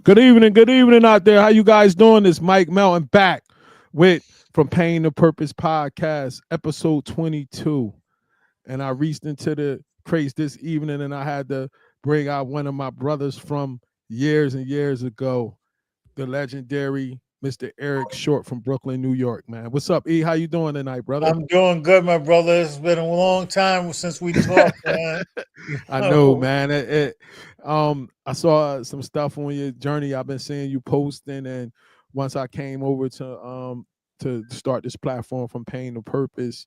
Good evening out there. How you guys doing? This Mike Melton back with From Pain to Purpose podcast, episode 22. And I reached into the crates this evening and I had to bring out one of my brothers from years and years ago, the legendary Mr. Eric Short from Brooklyn, New York, man. What's up, E? How you doing tonight, brother? I'm doing good, my brother. It's been a long time since we talked, man. You I know, know, man. I saw some stuff on your journey. I've been seeing you posting, and once I came over to start this platform from Pain to Purpose,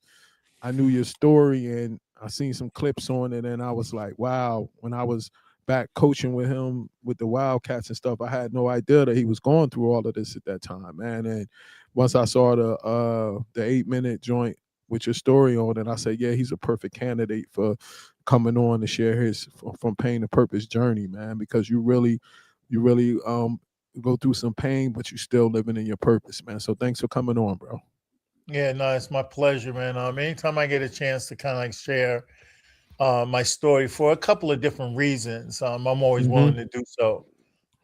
I knew your story, and I seen some clips on it, and I was like, wow. When I was back coaching with him with the Wildcats and stuff, I had no idea that he was going through all of this at that time, man. And once I saw the 8-minute joint with your story on it, I said, yeah, he's a perfect candidate for coming on to share his from pain to purpose journey, man, because you really go through some pain, but you still living in your purpose, man. So thanks for coming on, bro. yeah, no, it's my pleasure, man. Anytime I get a chance to kind of like share my story for a couple of different reasons, I'm always Mm-hmm. willing to do so.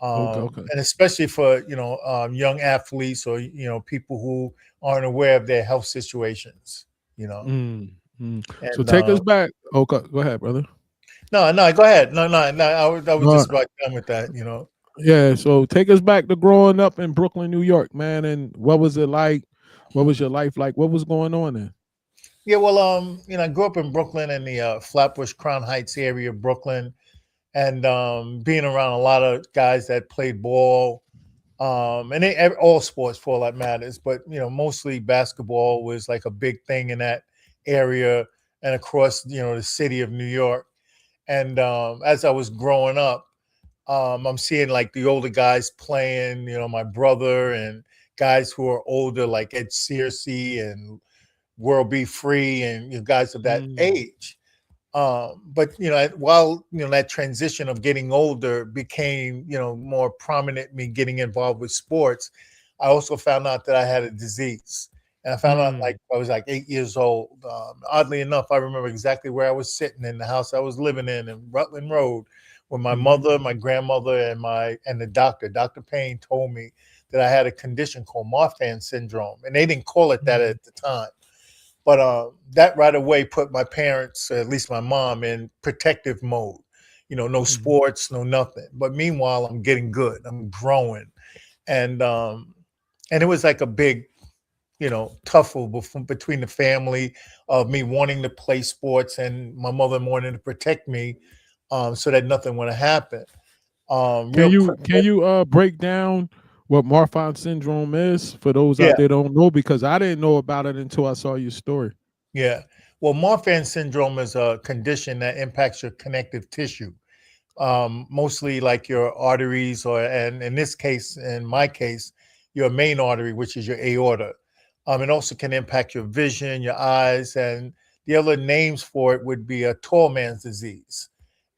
Okay, okay. And especially for young athletes or people who aren't aware of their health situations, you know. So And take us back. Okay, go ahead, brother. no, go ahead. No. I was No, just about done with that. yeah, so take us back to growing up in Brooklyn, New York, man, and what was it like? What was your life like? What was going on there? Yeah, well, I grew up in Brooklyn in the Flatbush Crown Heights area of Brooklyn, and being around a lot of guys that played ball, and all sports for all that matters, but mostly basketball was like a big thing in that area and across the city of New York. And as I was growing up, I'm seeing like the older guys playing, my brother and guys who are older like Ed Searcy and World Be Free and guys of that Mm, age. But while that transition of getting older became more prominent, me getting involved with sports, I also found out that I had a disease, and I found out like mm, I was like 8 years old. Oddly enough, I remember exactly where I was sitting in the house I was living in Rutland Road, when my mm-hmm, mother, my grandmother, and the doctor, Dr. Payne, told me that I had a condition called Marfan syndrome, and they didn't call it that mm, at the time. But that right away put my parents, at least my mom, in protective mode. No mm, sports, no nothing. But meanwhile, I'm getting good. I'm growing, and it was like a big, tuffle between the family of me wanting to play sports and my mother wanting to protect me, so that nothing would happen. Can Real you quick, can you break down what Marfan syndrome is for those yeah, out there don't know? Because I didn't know about it until I saw your story. yeah. Well, Marfan syndrome is a condition that impacts your connective tissue, mostly like your arteries, and in this case, in my case, your main artery, which is your aorta. It also can impact your vision, your eyes, and the other names for it would be a tall man's disease.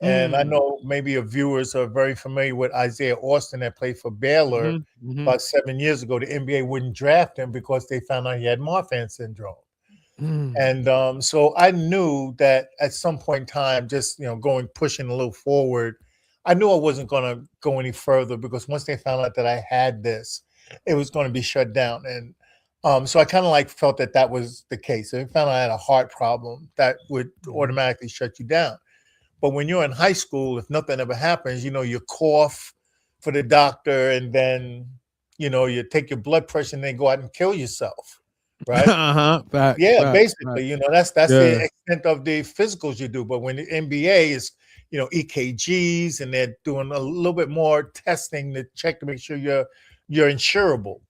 And I Mm, know maybe your viewers are very familiar with Isaiah Austin that played for Baylor mm-hmm, mm-hmm, about 7 years ago. The NBA wouldn't draft him because they found out he had Marfan syndrome. mm, And so I knew that at some point in time, just going pushing a little forward, I knew I wasn't going to go any further because once they found out that I had this, it was going to be shut down. And so I kind of like felt that that was the case. If they found out I had a heart problem, that would mm-hmm, automatically shut you down. But when you're in high school, if nothing ever happens, you cough for the doctor, and then you take your blood pressure and then go out and kill yourself, right? uh-huh. Facts, Yeah, facts, facts. basically, that's the Yeah. extent of the physicals you do. But when the NBA is, EKGs, and they're doing a little bit more testing to check to make sure you're insurable.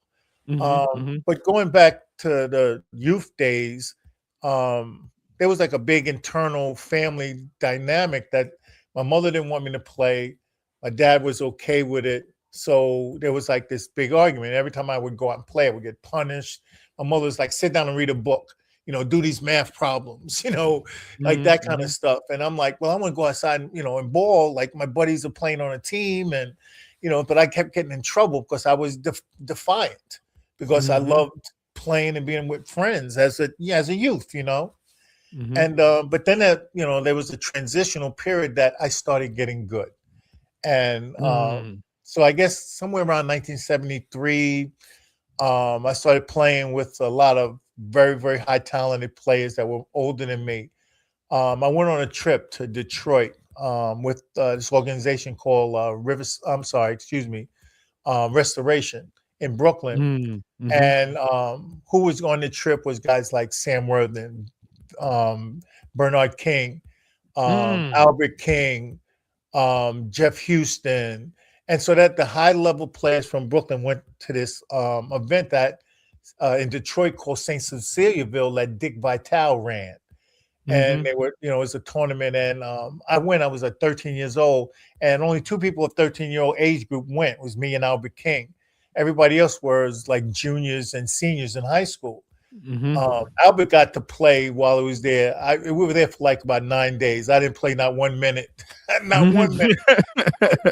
Mm-hmm, mm-hmm, But going back to the youth days, there was like a big internal family dynamic that my mother didn't want me to play. My dad was okay with it. So there was like this big argument. Every time I would go out and play, I would get punished. My mother was like, sit down and read a book, do these math problems, like mm-hmm, that kind of mm-hmm, stuff. And I'm like, well, I want to go outside, and ball. Like my buddies are playing on a team, and but I kept getting in trouble because I was defiant, because I mm-hmm, loved playing and being with friends as a youth. mm-hmm, And but then there was a transitional period that I started getting good, and mm. So I guess somewhere around 1973, I started playing with a lot of very, very high talented players that were older than me. I went on a trip to Detroit with this organization called Rivers. I'm sorry, excuse me, Restoration in Brooklyn. Mm, mhm, And who was on the trip was guys like Sam Worthing, um, Bernard King, mm, Albert King, Jeff Houston. And so that the high level players from Brooklyn went to this event that in Detroit called St. Ceciliaville that Dick Vitale ran. And mhm, they were, it was a tournament. And I went, I was like 13 years old. And only two people of 13-year-old age group went. It was me and Albert King. Everybody else was like juniors and seniors in high school. mhm. Albert got to play while he was there. We were there for like about 9 days. I didn't play not 1 minute, not 1 minute.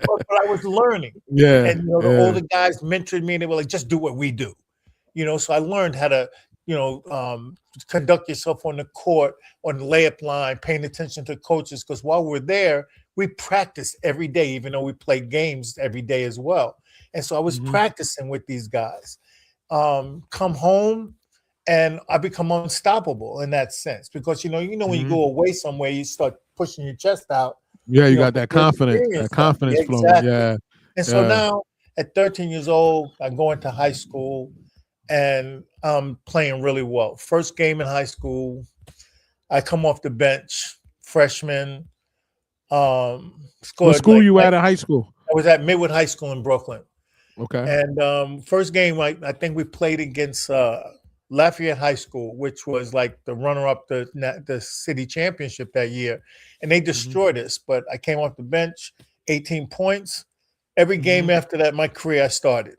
But I was learning. Yeah, And the yeah. older guys mentored me and they were like, just do what we do. So I learned how to, conduct yourself on the court, on the layup line, paying attention to coaches. Because while we're there, we practice every day, even though we play games every day as well. And so I was Mhm, practicing with these guys. Come home and I become unstoppable in that sense because when you mhm. go away somewhere, you start pushing your chest out, Yeah, you got for that new confidence, experience that stuff. confidence Yeah, flowing. exactly. Yeah, And so yeah. now at 13 years old, I go into high school and I'm playing really well. First game in high school, I come off the bench, freshman, What scored school like you at high school? I was at Midwood High School in Brooklyn. Okay. And first game, I think we played against Lafayette High School, which was like the runner-up the city championship that year, and they Mhm, destroyed us. But I came off the bench, 18 points. Every game mhm. after that, my career I started.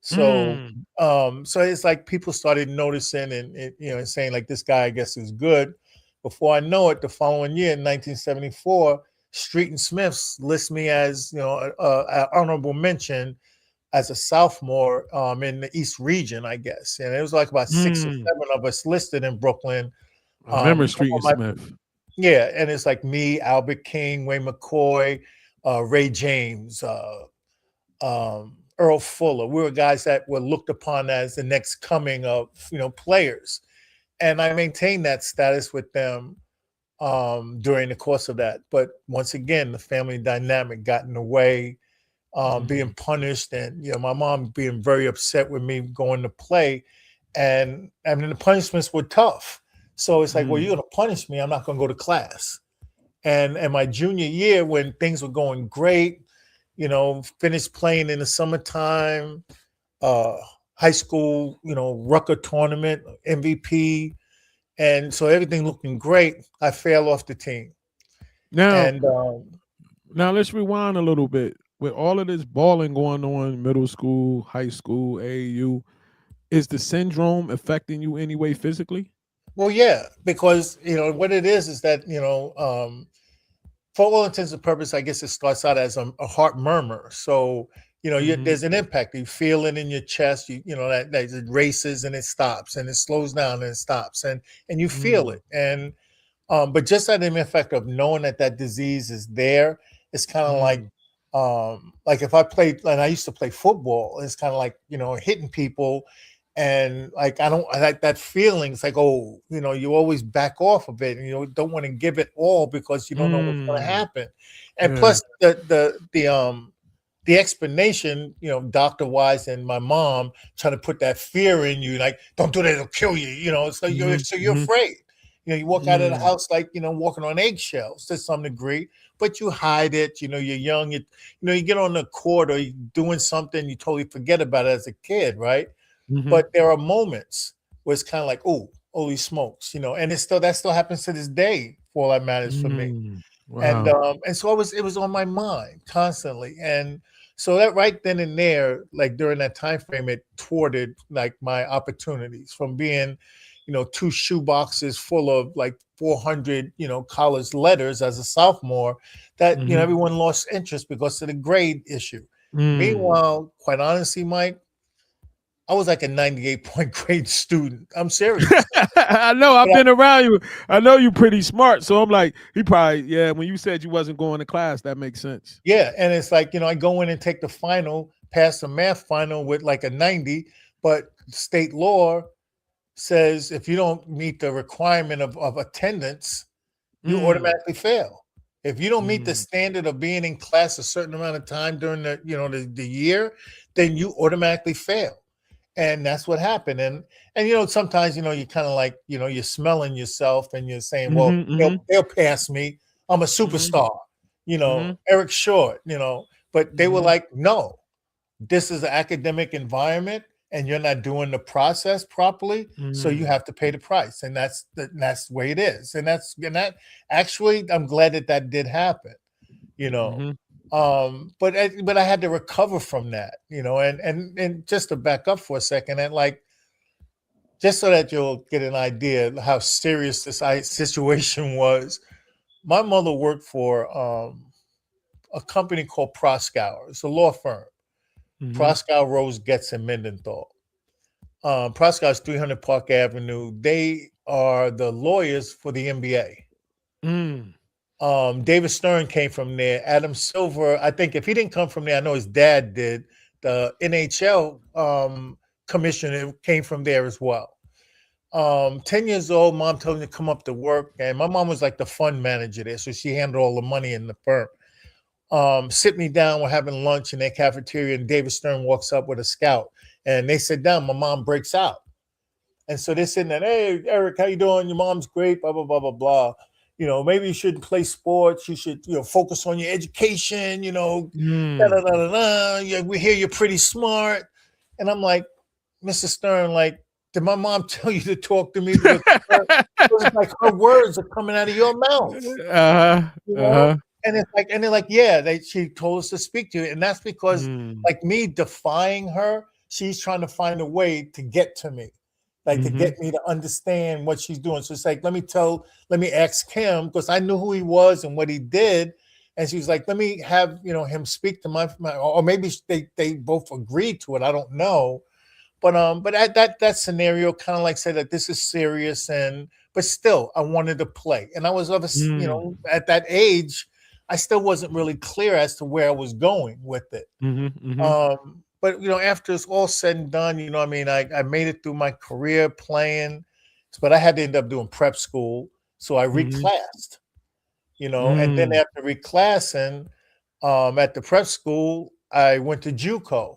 So, Mm. so it's like people started noticing and saying like this guy I guess is good. Before I know it, the following year in 1974, Street and Smiths list me as an honorable mention as a sophomore in the East Region, I guess. And it was like about 6 or 7 of us listed in Brooklyn. I remember Some Street of and my Smith. Yeah, and it's like me, Albert King, Wayne McCoy, Ray James, Earl Fuller. We were guys that were looked upon as the next coming of players, and I maintained that status with them during the course of that. But once again, the family dynamic got in the way, being Mhm, punished, and my mom being very upset with me going to play, and I mean the punishments were tough. So it's like, well, mm, you're gonna punish me. I'm not gonna go to class. And my junior year, when things were going great, finished playing in the summertime, uh, high school, Rucker tournament, MVP, and so everything looking great. I fell off the team, Now, and now let's rewind a little bit. With all of this balling going on, middle school, high school, AAU, is the syndrome affecting you anyway physically? well, yeah, because what it is that for all intents and purposes, I guess it starts out as a heart murmur. So, Mhm, there's an impact. You feel it in your chest. That it races and it stops, and it slows down and it stops, and you feel mm, it. And but just that effect of knowing that disease is there, it's kind of mm, like if I played, and I used to play football, it's kind of like hitting people, and like I don't I like that feeling. It's like, oh, you always back off of it, and don't want to give it all because you don't know what's going to mm. happen. And Yeah. plus the explanation, Dr. Wise and my mom trying to put that fear in you, like, don't do that, it'll kill you, Mhm, so you're mhm, afraid. You walk out of the mm, house like, walking on eggshells to some degree, but you hide it. You're young. You get on the court or you're doing something, you totally forget about it as a kid, right? mhm, But there are moments where it's kind of like, oh, holy smokes, and that still happens to this day for all that matters for me. mm. And Wow. so it was on my mind constantly. And so that right then and there, like during that time frame, it thwarted like my opportunities from being, two shoe boxes full of like 400, college letters as a sophomore, that Mhm, everyone lost interest because of the grade issue. mm, Meanwhile, quite honestly, Mike, I was like a 98 point grade student. I'm serious. I know. I've But I, been around you. I know you pretty smart. So I'm like, he probably, yeah. When you said you wasn't going to class, that makes sense. yeah, and it's like, I go in and take the final, pass the math final with like a 90, but state law says if you don't meet the requirement of attendance, you Mm, automatically fail. If you don't meet the mm, standard of being in class a certain amount of time during the year, then you automatically fail. And that's what happened. And sometimes you kind of like you're smelling yourself and you're saying, well, mm-hmm, mm-hmm, they'll pass me. I'm a mm-hmm, superstar. mm-hmm, Eric Short. But they were mm-hmm, like, no, this is an academic environment and you're not doing the process properly, so you mm-hmm, have to pay the price, and that's the way it is. And that actually, I'm glad that did happen, you know mm-hmm, but I had to recover from that, and just to back up for a second, and like, just so that you'll get an idea of how serious this situation was. My mother worked for a company called Proskauer. It's a law firm. mm-hmm, Proskauer, Rose, Getz, and Mendenthal. Proskauer's 300 Park Avenue. They are the lawyers for the NBA. mm, David Stern came from there. Adam Silver, I think if he didn't come from there, I know his dad did. The NHL commissioner came from there as well. 10 years old, mom told me to come up to work, and my mom was like the fund manager there, so she handled all the money in the firm. Sit me down, we're having lunch in their cafeteria, and David Stern walks up with a scout, and they sit down. My mom breaks out. And so they're sitting there, hey, Eric, how you doing? Your mom's great, blah, blah, blah, blah, blah. Maybe you shouldn't play sports. You should, focus on your education, da, da, mm. da, da, da. Yeah, we hear you're pretty smart. And I'm like, Mr. Stern, like, did my mom tell you to talk to me? Because it's like her words are coming out of your mouth, Uh-huh, you know? uh-huh, And it's like, and they're like, yeah, she told us to speak to you. And that's because, mm, like, me defying her, she's trying to find a way to get to me, like to mm-hmm, get me to understand what she's doing. So it's like, let me ask him, because I knew who he was and what he did. And she was like, let me have, him speak to my or maybe they both agreed to it. I don't know. But that scenario kind of like said that this is serious, and but still I wanted to play, and I was of a, mm, at that age, I still wasn't really clear as to where I was going with it. mm-hmm, mm-hmm, But after it's all said and done, I mean, I made it through my career playing, but I had to end up doing prep school, so I mm-hmm, reclassed, and then mm, after reclassing, at the prep school, I went to JUCO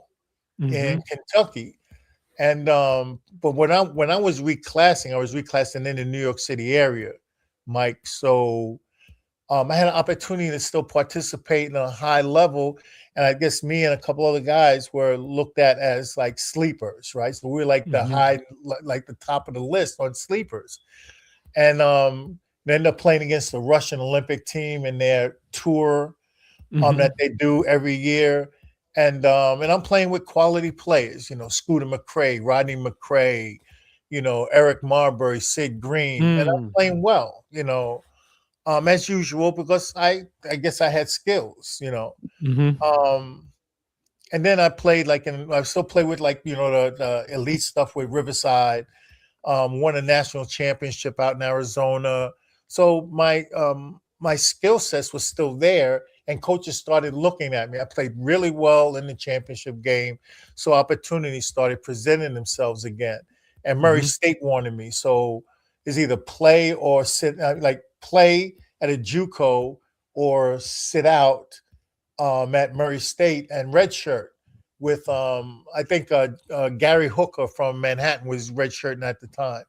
mm-hmm, in Kentucky. And but when I was reclassing in the New York City area, Mike. So I had an opportunity to still participate in a high level, and I guess me and a couple other guys were looked at as like sleepers, right? So we are like the mm-hmm, high, like the top of the list on sleepers, and they ended up playing against the Russian Olympic team in their tour mm-hmm, that they do every year. And I'm playing with quality players, Scooter McCrae, Rodney McCrae, Eric Marbury, Sid Green, and I'm mm, playing well, as usual, because I guess I had skills, mm-hmm, Um, and then I still play with like the elite stuff with Riverside. Won a national championship out in Arizona. So my skill sets was still there, and coaches started looking at me. I played really well in the championship game, so opportunities started presenting themselves again. And Murray mm-hmm, State wanted me, so it's either play or sit, like play at a JUCO or sit out at Murray State and redshirt with I think Gary Hooker from Manhattan was redshirting at the time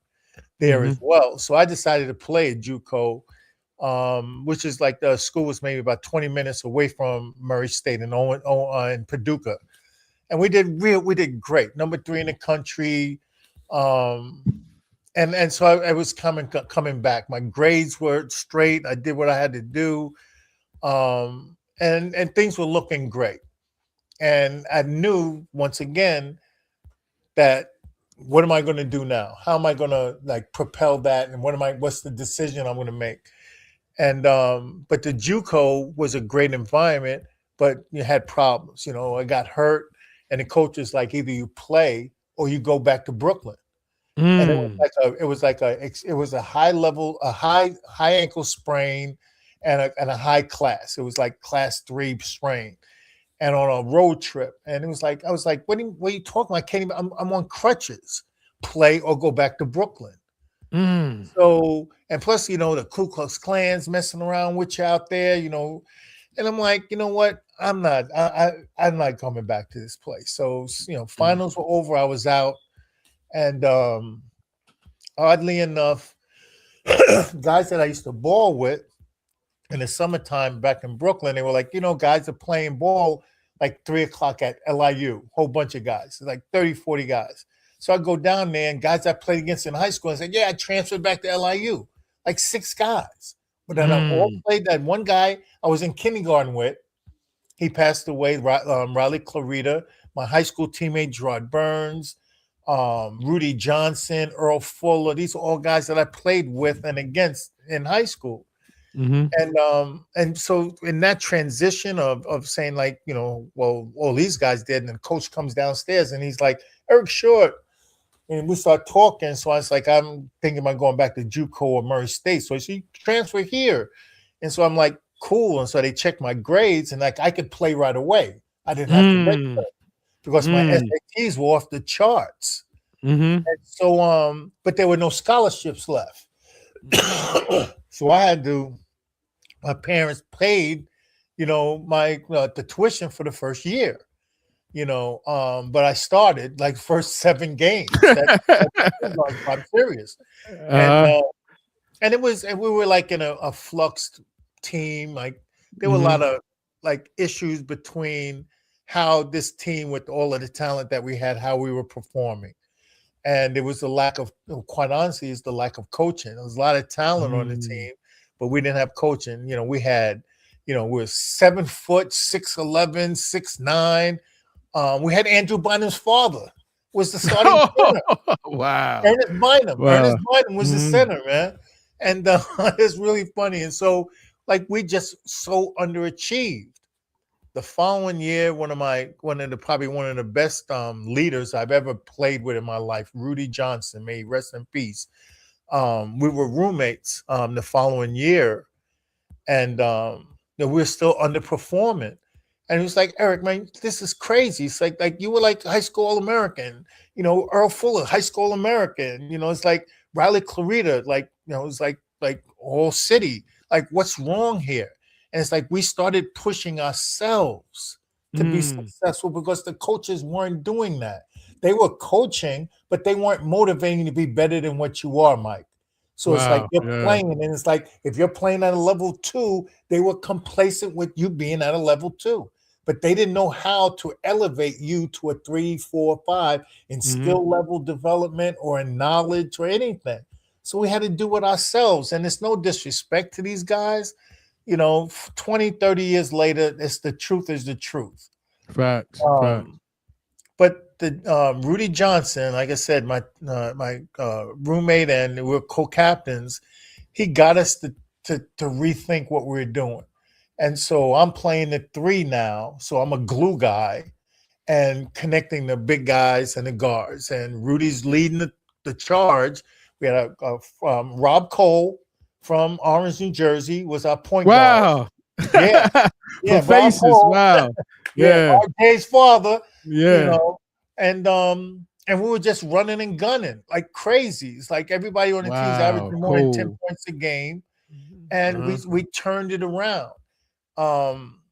there mm-hmm, as well. So I decided to play at JUCO, which is like the school was maybe about 20 minutes away from Murray State in Paducah, and we did great, number 3 in the country. Um, and so I was coming back. My grades were straight. I did what I had to do, and things were looking great. And I knew once again that what am I going to do now? How am I going to like propel that? And what's the decision I'm going to make? And but the JUCO was a great environment, but you had problems. I got hurt, and the coach was like, either you play or you go back to Brooklyn. And Mm. it was a high level, a high ankle sprain, and a high class. It was like class 3 sprain, and on a road trip. And it was like I was like, what are you talking about? I can't even. I'm on crutches. Play or go back to Brooklyn. Mm. So, and plus, the Ku Klux Klan's messing around with you out there, And I'm like, you know what? I'm not coming back to this place. So, Mm. finals were over. I was out, and oddly enough, guys that I used to ball with in the summertime back in Brooklyn, they were like, guys are playing ball like 3 o'clock at LIU, whole bunch of guys, like 30, 40 guys. So I go down there, and guys I played against in high school, and say, yeah, I transferred back to LIU, like 6 guys. But then I all Mm. played that one guy I was in kindergarten with. He passed away, Riley Clarita, my high school teammate, Gerard Burns, Rudy Johnson, Earl Fuller. These are all guys that I played with and against in high school. Mhm. And so in that transition of saying, like, well, all these guys did, and the coach comes downstairs and he's like, Eric Short, and we start talking. So I was like, I'm thinking about going back to JUCO or Murray State. So she transfer here, and so I'm like, cool. And so they checked my grades, and like I could play right away. I didn't have to wait Mm. because my Mm. SATs were off the charts. Mhm. And so, but there were no scholarships left. So I had to. My parents paid, my the tuition for the first year. But I started like first 7 games. I'm serious. And Uh, and we were like in a fluxed team. Like there were a lot mhm. of like issues between how this team, with all of the talent that we had, how we were performing. And it was the lack of, quite honestly, is the lack of coaching. There was a lot of talent on the Mm. team, but we didn't have coaching. We had, we were 7 foot, 6'11", 6'9". We had Andrew Bynum's father was the starting center. Wow. Ernest Bynum. Wow. Ernest Bynum was the Mhm. center, man. And it's really funny. And so, like, we just so underachieved. The following year, probably one of the best leaders I've ever played with in my life, Rudy Johnson, may he rest in peace. We were roommates the following year, and we were still underperforming. And he was like, Eric, man, this is crazy. It's like you were like high school All American, Earl Fuller, high school All American. It's like Riley Clarita, like, it's like all city. Like, what's wrong here? And it's like we started pushing ourselves to be Mm. successful because the coaches weren't doing that. They were coaching, but they weren't motivating you to be better than what you are, Mike. So it's like Wow. you're Yeah. playing, and it's like if you're playing at a level 2, they were complacent with you being at a level 2, but they didn't know how to elevate you to a 3, 4, 5 in Mhm. skill level development or in knowledge or anything. So we had to do it ourselves. And it's no disrespect to these guys. 20, 30 years later, it's the truth is the truth. Facts. Facts. Um, but the Rudy Johnson, like I said, my roommate, and we were co-captains. He got us to rethink what we were doing, and so I'm playing the 3 now. So I'm a glue guy and connecting the big guys and the guards. And Rudy's leading the charge. We had Rob Cole from Orange, New Jersey, was our point guard. Wow. Yeah, For yeah, Rob faces. Cole. Wow. Yeah, Yeah. RJ's father, you Yeah. know, and we were just running and gunning like crazy. It's like everybody on the team's Wow. averaging more than 10 Cool. points a game, and Uh-huh. we turned it around. Um,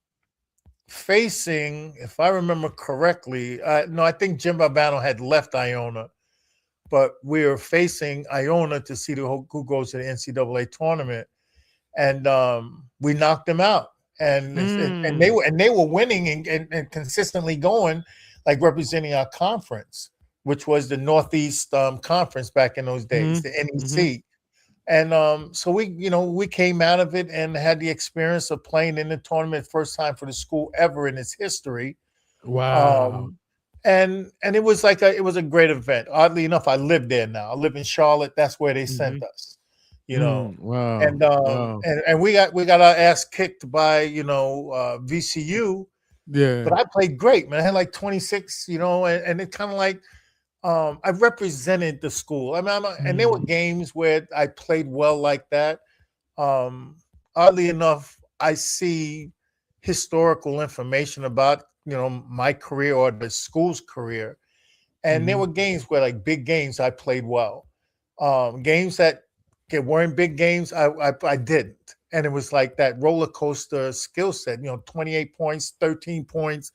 Facing, if I remember correctly, no, I think Jim Barbano had left Iona, but we were facing Iona to see who goes to the NCAA tournament, and we knocked them out. And Mm. they were winning and consistently going, like representing our conference, which was the Northeast Conference back in those days, Mhm. the Mhm. NEC. And so we came out of it and had the experience of playing in the tournament, first time for the school ever in its history. Wow. Um, and it was like it was a great event. Oddly enough, I live there now. I live in Charlotte. That's where they sent Mhm. us, you know. Wow. And Wow. we got our ass kicked by VCU, Yeah. but I played great, man. I had like 26, and it kind of like I represented the school. I mean, and there were Mm, games where I played well like that. Um, Oddly enough, I see historical information about my career or the school's career, and there mhm, were games where like big games I played well. Games that weren't big games, I didn't, and it was like that roller coaster skill set. 28 points, 13 points,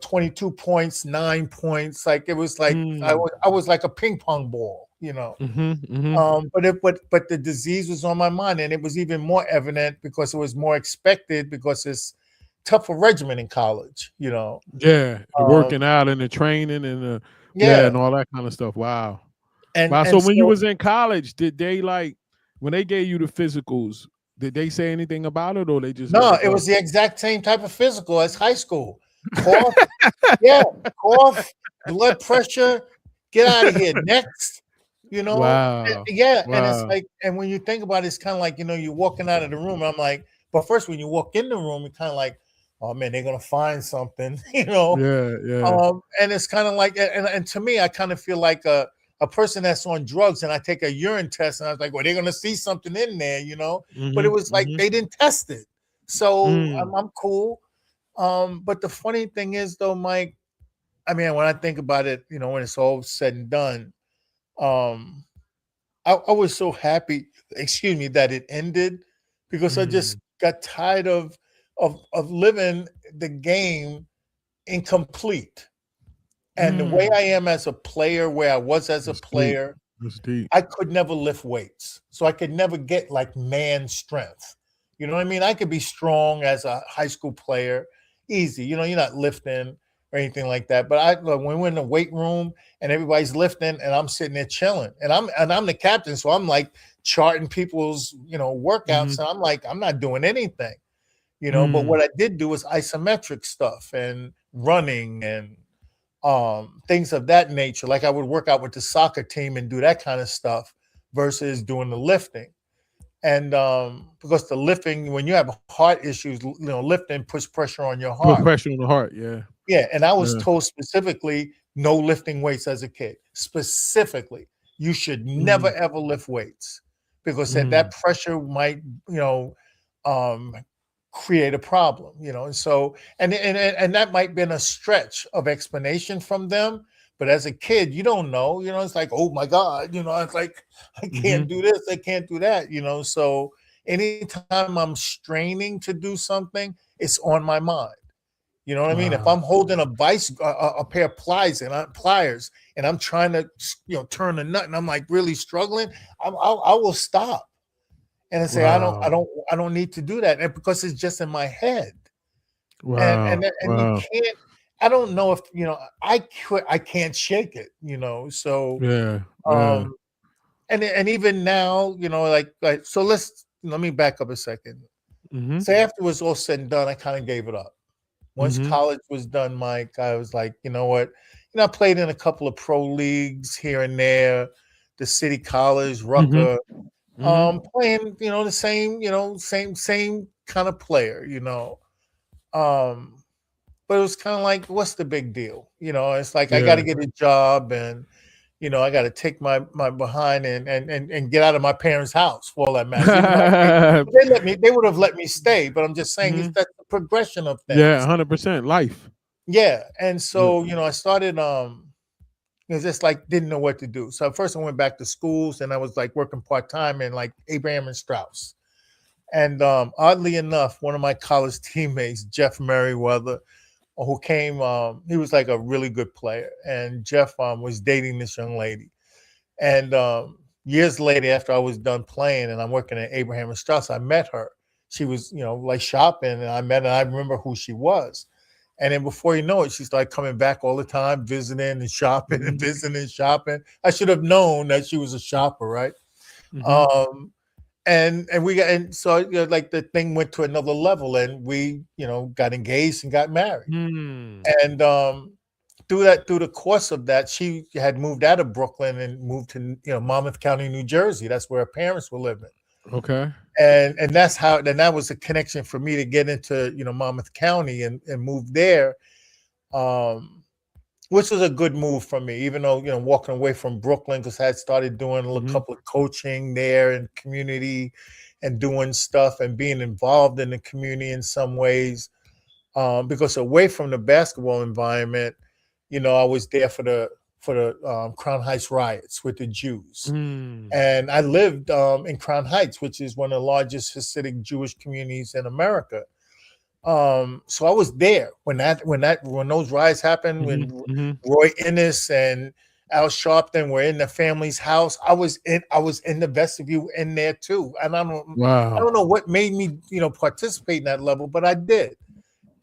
22 points, 9 points. Like it was like mm, I was like a ping pong ball. mhm, mhm. But the disease was on my mind, and it was even more evident because it was more expected because it's tougher regimen in college. Yeah, the Um, working out and the training and the yeah, yeah, and all that kind of stuff. Wow. and Wow. So and when you so was in college, did they like when they gave you the physicals, did they say anything about it or they just let no, it it go? was the exact same type of physical as high school. Cough, yeah, cough, blood pressure, get out of here. Next, Wow. yeah, and it's Wow. like, and when you think about it, it's kind of like you're walking out of the room. I'm like, but first when you walk in the room, you're kind of like, oh man, they're gonna find something, you know. Yeah, yeah. And it's kind of like, and to me, I kind of feel like a person that's on drugs, and I take a urine test, and I was like, well, they're gonna see something in there. But it Mhm, was like mhm, they didn't test it, so mm, I'm cool. But the funny thing is, though, Mike, I mean, when I think about it, when it's all said and done, um, I was so happy, excuse me, that it ended because I just mm, got tired of living the game incomplete. And the way I mm. am as a player, where I was as a That's deep. player, That's deep. I could never lift weights. So I could never get like man strength. You know what I mean? I could be strong as a high school player, easy. You're not lifting or anything like that. But when we're in the weight room and everybody's lifting and I'm sitting there chilling, and I'm the captain, so I'm like charting people's workouts, Mhm, and I'm like I'm not doing anything. But mm. what I did do was isometric stuff and running and things of that nature. Like I would work out with the soccer team and do that kind of stuff versus doing the lifting. And because the lifting, when you have heart issues, lifting puts pressure on your Put heart. pressure on the heart. Yeah. Yeah, and I was Yeah. told specifically no lifting weights as a kid. Specifically, you should never Mm, ever lift weights because that mm, pressure might, you know, um, create a problem. And so and that might been a stretch of explanation from them. But as a kid, you don't know. It's like, oh my God, it's like I can't mhm. do this, I can't do that. So anytime I'm straining to do something, it's on my mind. You know what I mean? If I'm Wow. holding a pair of pliers, and I'm trying to, turn a nut, and I'm like really struggling, I will stop and say, Wow. I don't need to do that, and because it's just in my head, and Wow. you Wow. can't. I don't know if I can't shake it. So Yeah. Yeah. um, and even now, like so. Let me back up a second. Mhm. So after it was all said and done, I kind of gave it up. Once Mhm. college was done, Mike, I was like, you know what? I played in a couple of pro leagues here and there, the City College, Mhm. Rucker, Mhm. playing, the same, same kind of player. Um, but it was kind of like, what's the big deal? It's like I got to Yeah. get a job, and I got to take my behind and get out of my parents' house for all that matters. Even though they would have let me stay, but I'm just saying it's Mhm. that the progression of Yeah, things. 100% life. Yeah, and Yeah. so I started just like didn't know what to do. So at first I went back to schools, and I was like working part time in like Abraham and Strauss. And oddly enough, one of my college teammates, Jeff Merriweather, who came, he was like a really good player, and Jeff was dating this young lady. And years later, after I was done playing and I'm working at Abraham and Strauss, I met her. She was, like shopping, and I met her. And I remember who she was. And then before you know it, she started coming back all the time, visiting and shopping and Mhm. visiting and shopping. I should have known that she was a shopper, right? Mhm. Um, and we got, and so like the thing went to another level, and we got engaged and got married. Mm. And through the course of that, she had moved out of Brooklyn and moved to Monmouth County, New Jersey. That's where her parents were living. Okay. And that's how then that was a connection for me to get into Monmouth County and move there. Um, which was a good move for me, even though, walking away from Brooklyn, because I had started doing a little Mm-hmm. couple of coaching there and community and doing stuff and being involved in the community in some ways. Because away from the basketball environment, I was there for the Crown Heights riots with the Jews. Mm. And I lived in Crown Heights, which is one of the largest Hasidic Jewish communities in America. So I was there when those riots happened, Mm-hmm. when Mm-hmm. Roy Innes and Al Sharpton were in the family's house. I was in the vestibule in there too. And I Wow. don't know what made me, participate in that level, but I did.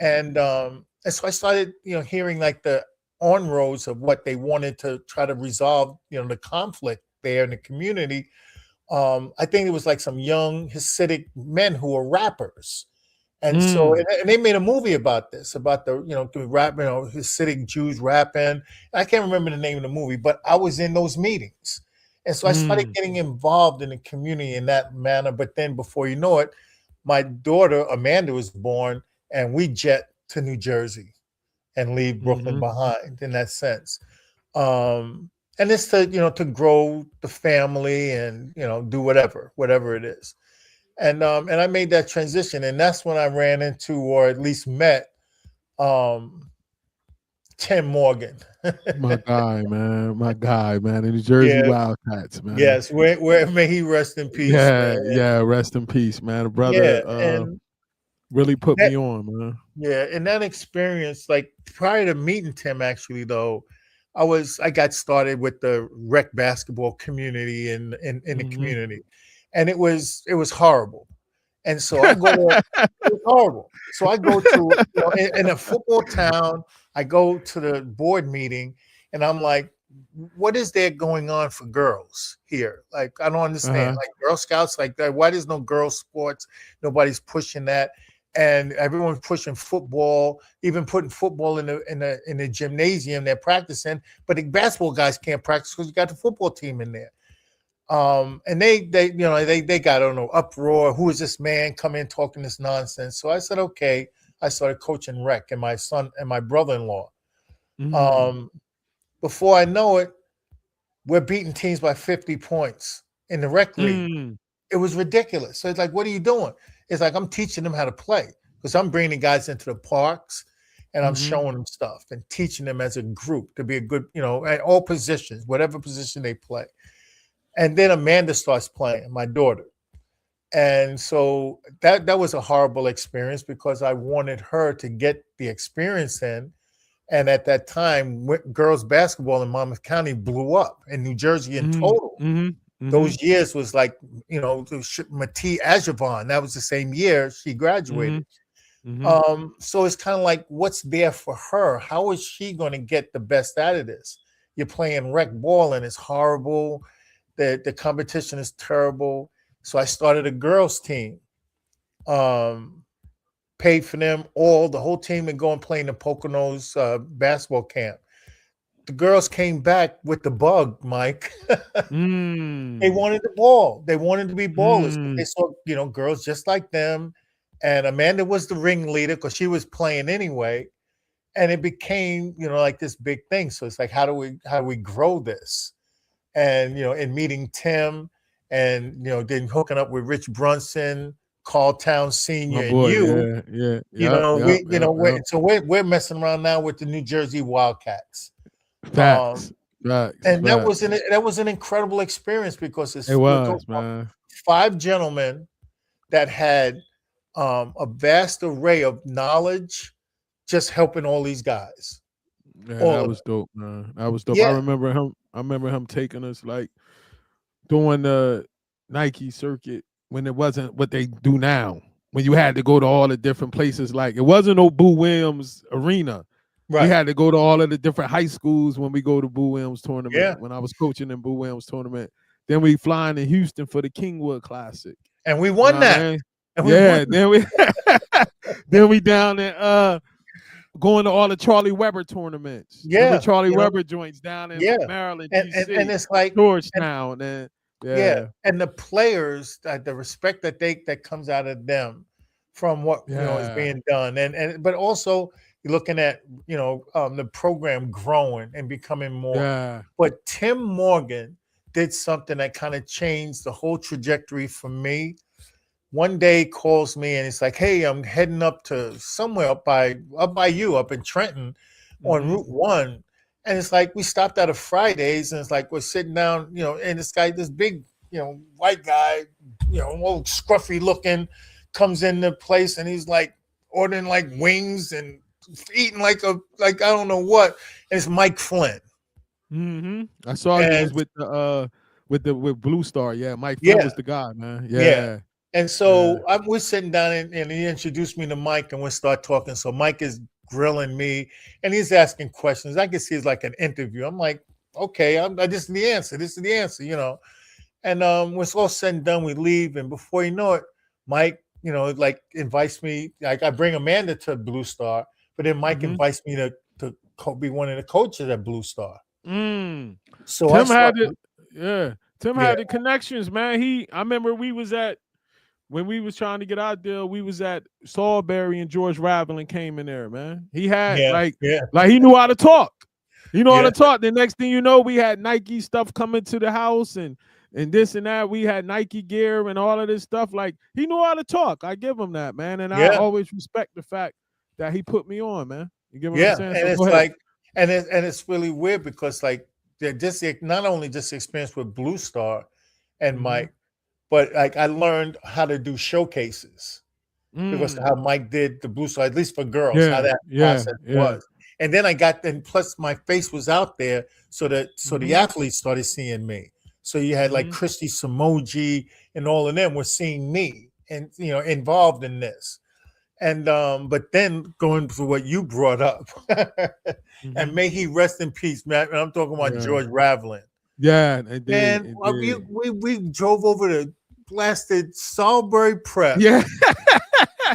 And so I started, hearing like the on roads of what they wanted to try to resolve, the conflict there in the community. I think it was like some young Hasidic men who were rappers. And so, Mm. and they made a movie about this, about the rap, Hasidic Jews rapping. I can't remember the name of the movie, but I was in those meetings. And so I started Mm. getting involved in the community in that manner. But then before you know it, my daughter, Amanda, was born, and we jet to New Jersey and leave Brooklyn Mm-hmm. behind in that sense. And it's to grow the family and, do whatever it is. And I made that transition, and that's when I ran into, or at least met, um, Tim Morgan. My guy, man. My guy, man. The New Jersey Yeah, Wildcats, man. yes. Where may he rest in peace, Yeah, man. yeah. Rest in peace, man. The Yeah, brother and really put that me on, man. yeah, and that experience, like prior to meeting Tim, actually though, I got started with the rec basketball community in the Mm-hmm. community, and it was horrible. And so I go to it was horrible. So I go to, in a football town, I go to the board meeting, and I'm like, what is there going on for girls here? Like, I don't understand. Uh-huh. Like Girl Scouts, like that. Why there's no girls sports? Nobody's pushing that. And everyone's pushing football, even putting football in the gymnasium they're practicing, but the basketball guys can't practice because you got the football team in there. And they got, I don't know, uproar. Who is this man coming talking this nonsense? So I said, okay. I started coaching rec, and my son and my brother-in-law. Mm. Um, Before I know it, we're beating teams by 50 points in the rec league. Mm. It was ridiculous. So it's like, what are you doing? It's like, I'm teaching them how to play, because I'm bringing guys into the parks, and I'm Mm-hmm. showing them stuff and teaching them as a group to be a good, at all positions, whatever position they play. And then Amanda starts playing, my daughter. And so that was a horrible experience, because I wanted her to get the experience in. And at that time, girls basketball in Monmouth County blew up in New Jersey in Mm. total. Mm-hmm. Mm-hmm. Those years was like, Mati Ajavon. That was the same year she Mm-hmm. graduated. Mm-hmm. So it's kind of like, what's there for her? How is she going to get the best out of this? You're playing rec ball, and it's horrible. The competition is terrible. So I started a girls team. Um, Paid for them all, the whole team, to go and play in the Poconos basketball camp. The girls came back with the bug, Mike. They Mm. wanted the ball. They wanted to be ballers. They Mm. saw, girls just like them. And Amanda was the ringleader, because she was playing anyway. And it became, like this big thing. So it's like, how do we grow this? And in meeting Tim, and then hooking up with Rich Brunson, Carl Town My Senior, and boy. you, Yeah. Yeah. Yep. Yep. we Yep. Yep. we're messing around now with the New Jersey Wildcats. Facts. Um, Facts. and Facts. that was an incredible experience, because It we're talking was, about man. 5 gentlemen that had a vast array of knowledge, just helping all these guys, Yeah, all that of was them. dope, man. That was dope. I Yeah, remember him. I remember him taking us like doing the Nike circuit when it wasn't what they do now. When you had to go to all the different places, like it wasn't no Boo Williams arena. We right. had to go to all of the different high schools when we go to Boo Williams tournament. Yeah, When I was coaching in Boo Williams tournament, then we flying to Houston for the Kingwood Classic. and we You won know what I that. mean? And we won. Yeah. Then we then we down in going to all the Charlie Weber tournaments. Remember Yeah, Charlie Weber joints down in yeah. Maryland, And DC, it's like, and Georgetown, and yeah, yeah, and the players, the respect that comes out of them from what is yeah. being done, and but also, you're looking at, the program growing and becoming more. Yeah. But Tim Morgan did something that kind of changed the whole trajectory for me. One day he calls me and it's like, "Hey, I'm heading up to somewhere up by you, up in Trenton on Mm-hmm. Route 1." And it's like we stopped out of Fridays and it's like we're sitting down, and this big, white guy, old scruffy looking, comes in the place and he's like ordering like wings and eating like I don't know what. And it's Mike Flynn. Mm-hmm. I saw you And was with Blue Star. Yeah, Mike Flynn yeah, was the guy, man. yeah. Yeah. And Yeah. so we're sitting down and he introduced me to Mike and we start talking. So Mike is grilling me and he's asking questions. I can see it's like an interview. I'm like, okay, this is the answer. This is the answer. And when it's all said and done, we leave. And before you know it, Mike, like invites me. Like I bring Amanda to Blue Star, but then Mike Mm-hmm. invites me to be one of the coaches at Blue Star. Mm. So I Tim start, had it. Yeah. Tim yeah, had the connections, man. I remember when we was trying to get our deal, we was at Salisbury and George Raveling came in there, man. He had yeah, yeah, like he knew how to talk. He knew how yeah, to talk. The next thing you know, we had Nike stuff coming to the house and this and that. We had Nike gear and all of this stuff. Like he knew how to talk. I give him that, man. And I yeah, always respect the fact that he put me on, man. You get what I'm yeah. saying? And So go it's ahead. like, and it's really weird because like not only just experience with Blue Star and Mm-hmm. Mike, but like I learned how to do showcases because of Mm. how Mike did the Blue Star, at least for girls, how Yeah, that yeah, process yeah. was. And then plus my face was out there, so the Mm-hmm. athletes started seeing me. So you had like Mm-hmm. Christy Samoji and all of them were seeing me and involved in this. And but then going for what you brought up, and Mm-hmm. may he rest in peace, man. And I'm talking about Yeah. George Raveling. Yeah, it did. Man, It we, did. we we drove over to blasted Salisbury Prep, Yeah.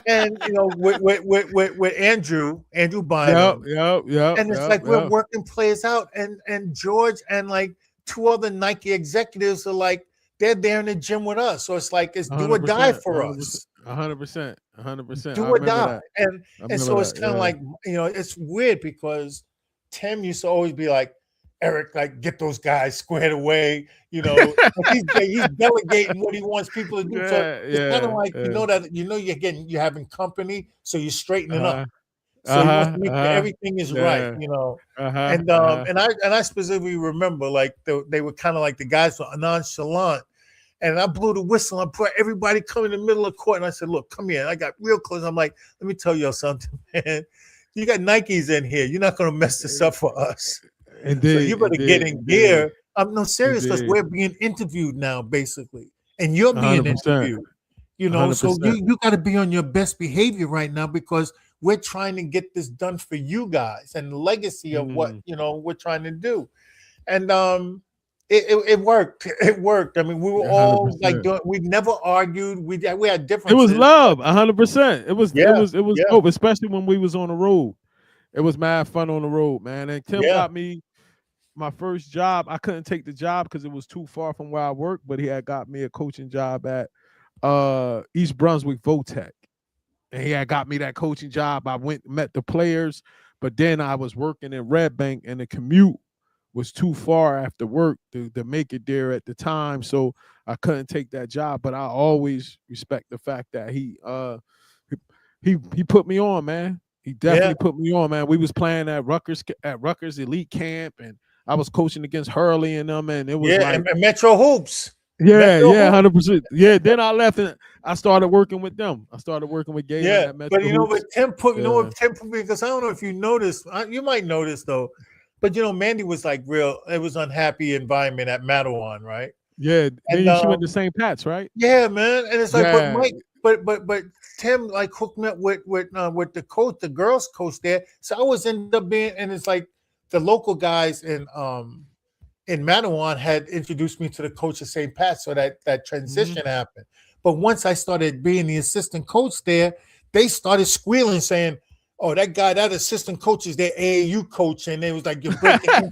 and with Andrew Yep, Bynum, yep, yep, and it's yep, like we're yep. working players out, and George and like two other Nike executives are like they're there in the gym with us, so it's like it's do or die 100%, for 100%, us, 100%, 100%. do I or remember die, that. I and remember so it's that. kind of Yeah. like it's weird because Tim used to always be like, Eric, like get those guys squared away, like he's delegating what he wants people to do. So Yeah, it's kind of yeah, like yeah. you're having company, so you're straightening up. Uh-huh. So he wants Uh-huh. to make sure Uh-huh. everything is Yeah. right. Uh-huh. And Uh-huh. I specifically remember like they were kind of like the guys were nonchalant. And I blew the whistle. I brought everybody come in the middle of court, and I said, "Look, come here." And I got real close. I'm like, "Let me tell you something, man. You got Nikes in here. You're not going to mess this up for us. So you Indeed, better get indeed, in indeed, gear." I'm no serious because indeed. we're being interviewed now, basically, and you're being 100%. interviewed. So 100%. you got to be on your best behavior right now because we're trying to get this done for you guys and the legacy of what Mm. we're trying to do. And it worked. It worked. I mean, we were all like 100%. doing. We never argued. We had It was differences. love, 100%. Yeah, It was yeah, dope, especially when we was on the road. It was mad fun on the road, man. And Tim yeah, got me my first job. I couldn't take the job because it was too far from where I worked, but he had got me a coaching job at East Brunswick Votech. And he had got me that coaching job. I went met the players, but then I was working in Red Bank and the commute was too far after work to make it there at the time. So I couldn't take that job. But I always respect the fact that he put me on, man. He yeah, definitely put me on, man. We was playing at Rutgers Elite Camp, and I was coaching against Hurley and them, and it was yeah. like, And Metro Hoops, yeah, Metro yeah, Hoops. 100%. Yeah, then I left and I started working with them. I started working with Galen Yeah, at but Metro Hoops. Yeah. What Tim put me because I don't know if you noticed. You might notice though, but Mandy was like real. It was unhappy environment at Mattawan, right? Yeah, And then she went to St. Pat's, right? yeah, man. And it's like, but Yeah. Mike, but Tim like hooked me up with the coach, the girls coach there. So I was end up being, and it's like the local guys in Mattawan had introduced me to the coach of St. Pat, so that Mhm. transition happened. But once I started being the assistant coach there, they started squealing, saying, "Oh, that assistant coach is their AAU coach," and it was like you're breaking in,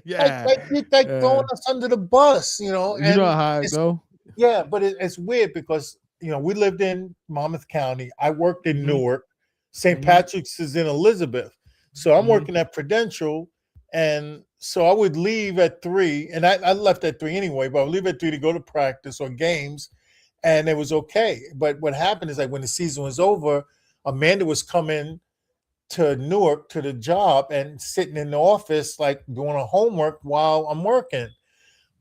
Yeah. like you like Yeah. throwing us under the bus. You know And how it it's go. yeah, but it's weird because we lived in Monmouth County. I worked in Mhm. Newark. St. Mhm. Patrick's is in Elizabeth. So I'm Mhm. working at Prudential, and so I would leave at 3, and I left at 3 anyway, but I would leave at 3 to go to practice or games, and it was okay. But what happened is like when the season was over, Amanda was coming to Newark to the job and sitting in the office like doing her homework while I'm working.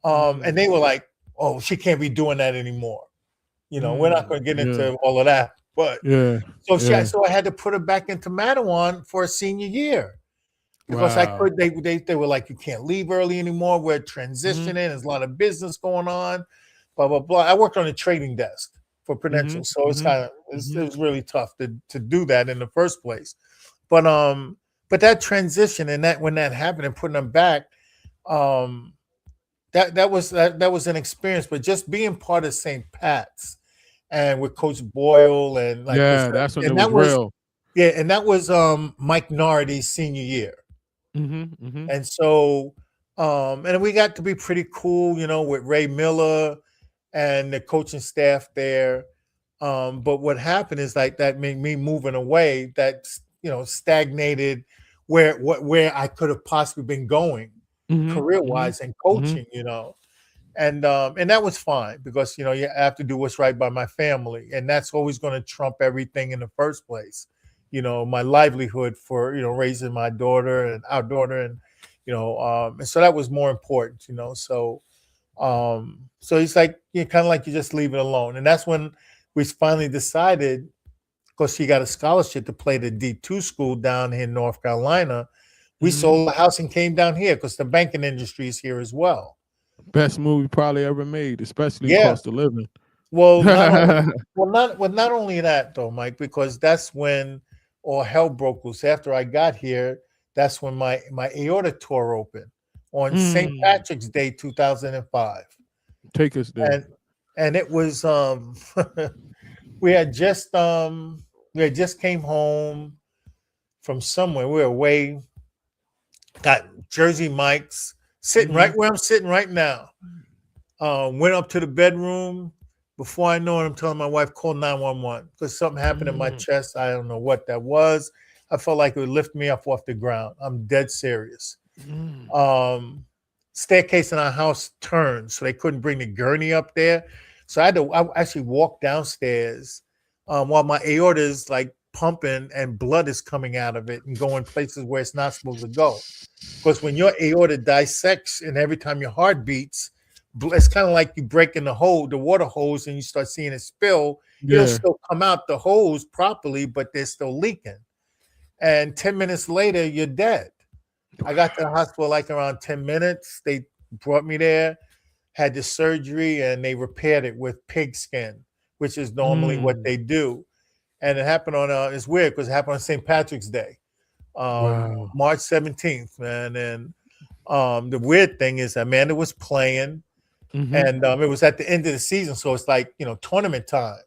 And Mm. they were like, "Oh, she can't be doing that anymore." We're not Mm. going to get Yeah. into all of that, but Yeah. Yeah. so I had to put her back into Madawan for a senior year because I Wow. could. They were like, "You can't leave early anymore. We're Mhm. transitioning. There's a lot of business going on." Blah blah blah. I worked on a trading desk for Prudential, Mhm. so it's Mhm. kind of it Mhm. was really tough to do that in the first place. But that transition and that when that happened and putting them back, um, that was an experience. But just being part of St. Pat's and with Coach Boyle and like because Yeah, that's when it and was that was real. yeah, and that was Mike Nardi's senior year. Mhm. Mhm. And so and we got to be pretty cool, with Ray Miller and the coaching staff there. But what happened is like that made me moving away that stagnated where I could have possibly been going Mhm. career Mhm. wise and Mhm. coaching. And that was fine because you have to do what's right by my family, and that's always going to trump everything in the first place. My livelihood for raising my daughter and our daughter, and so that was more important. So it's like kind of like you just leave it alone, and that's when we finally decided because she got a scholarship to play the D2 school down in North Carolina. We Mhm. sold the house and came down here because the banking industry is here as well. Best movie probably ever made, especially Yeah. cost of living. Well, not only that though, Mike, because that's when all hell broke loose. After I got here, that's when my aorta tore open on St. Mm. Patrick's Day 2005. Take us there. And it was we had just came home from somewhere. We were away, got Jersey Mike's sitting right Mhm. where I'm sitting right now. Went up to the bedroom. Before I know it, I'm telling my wife, call 911 because something happened in my Mm. chest. I don't know what that was. I felt like it would lift me up off the ground. I'm dead serious. Mm. Um, Staircase in our house turned, so they couldn't bring the gurney up there. So I actually walk downstairs while my aorta is like pumping and blood is coming out of it and going places where it's not supposed to go. Because when your aorta dissects and every time your heart beats, it's kind of like you breaking the water hose, and you start seeing it spill. It'll Yeah. still come out the hose properly, but they're still leaking. And 10 minutes later, you're dead. I got to the hospital like around 10 minutes. They brought me there, had the surgery, and they repaired it with pig skin, which is normally what Mm. they do. And it happened it's weird because it happened on St. Patrick's Day, Wow. March 17th, man. And the weird thing is Amanda was playing, Mhm. and it was at the end of the season, so it's like tournament time.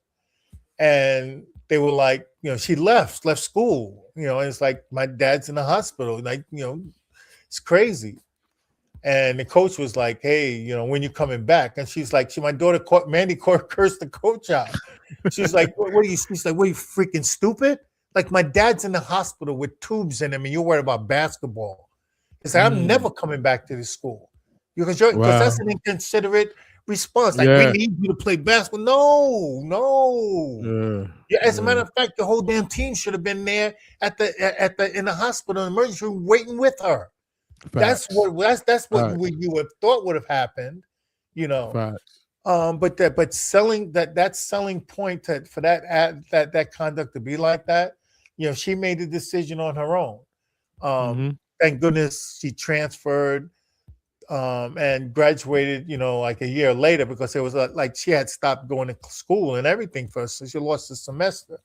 And they were like, she left school, and it's like my dad's in the hospital, like it's crazy. And the coach was like, "Hey, when you coming back?" And she's like, my daughter caught Mandy cursed the coach out. She's like, what are you? She's like, "What are you freaking stupid? Like my dad's in the hospital with tubes in him, and you're worried about basketball." It's like I'm never Mm. coming back to this school because Wow. that's an inconsiderate response. Like we Yeah. need you to play basketball. No, no. Yeah. Yeah, as a matter Yeah. of fact, the whole damn team should have been there at the in the hospital emergency room waiting with her. Facts. That's what Facts. you would have thought would have happened, you know. Facts. But selling that selling point for that conduct to be like that, she made the decision on her own. Mhm. Thank goodness she transferred and graduated, like a year later because it was like she had stopped going to school and everything first, so she lost a semester.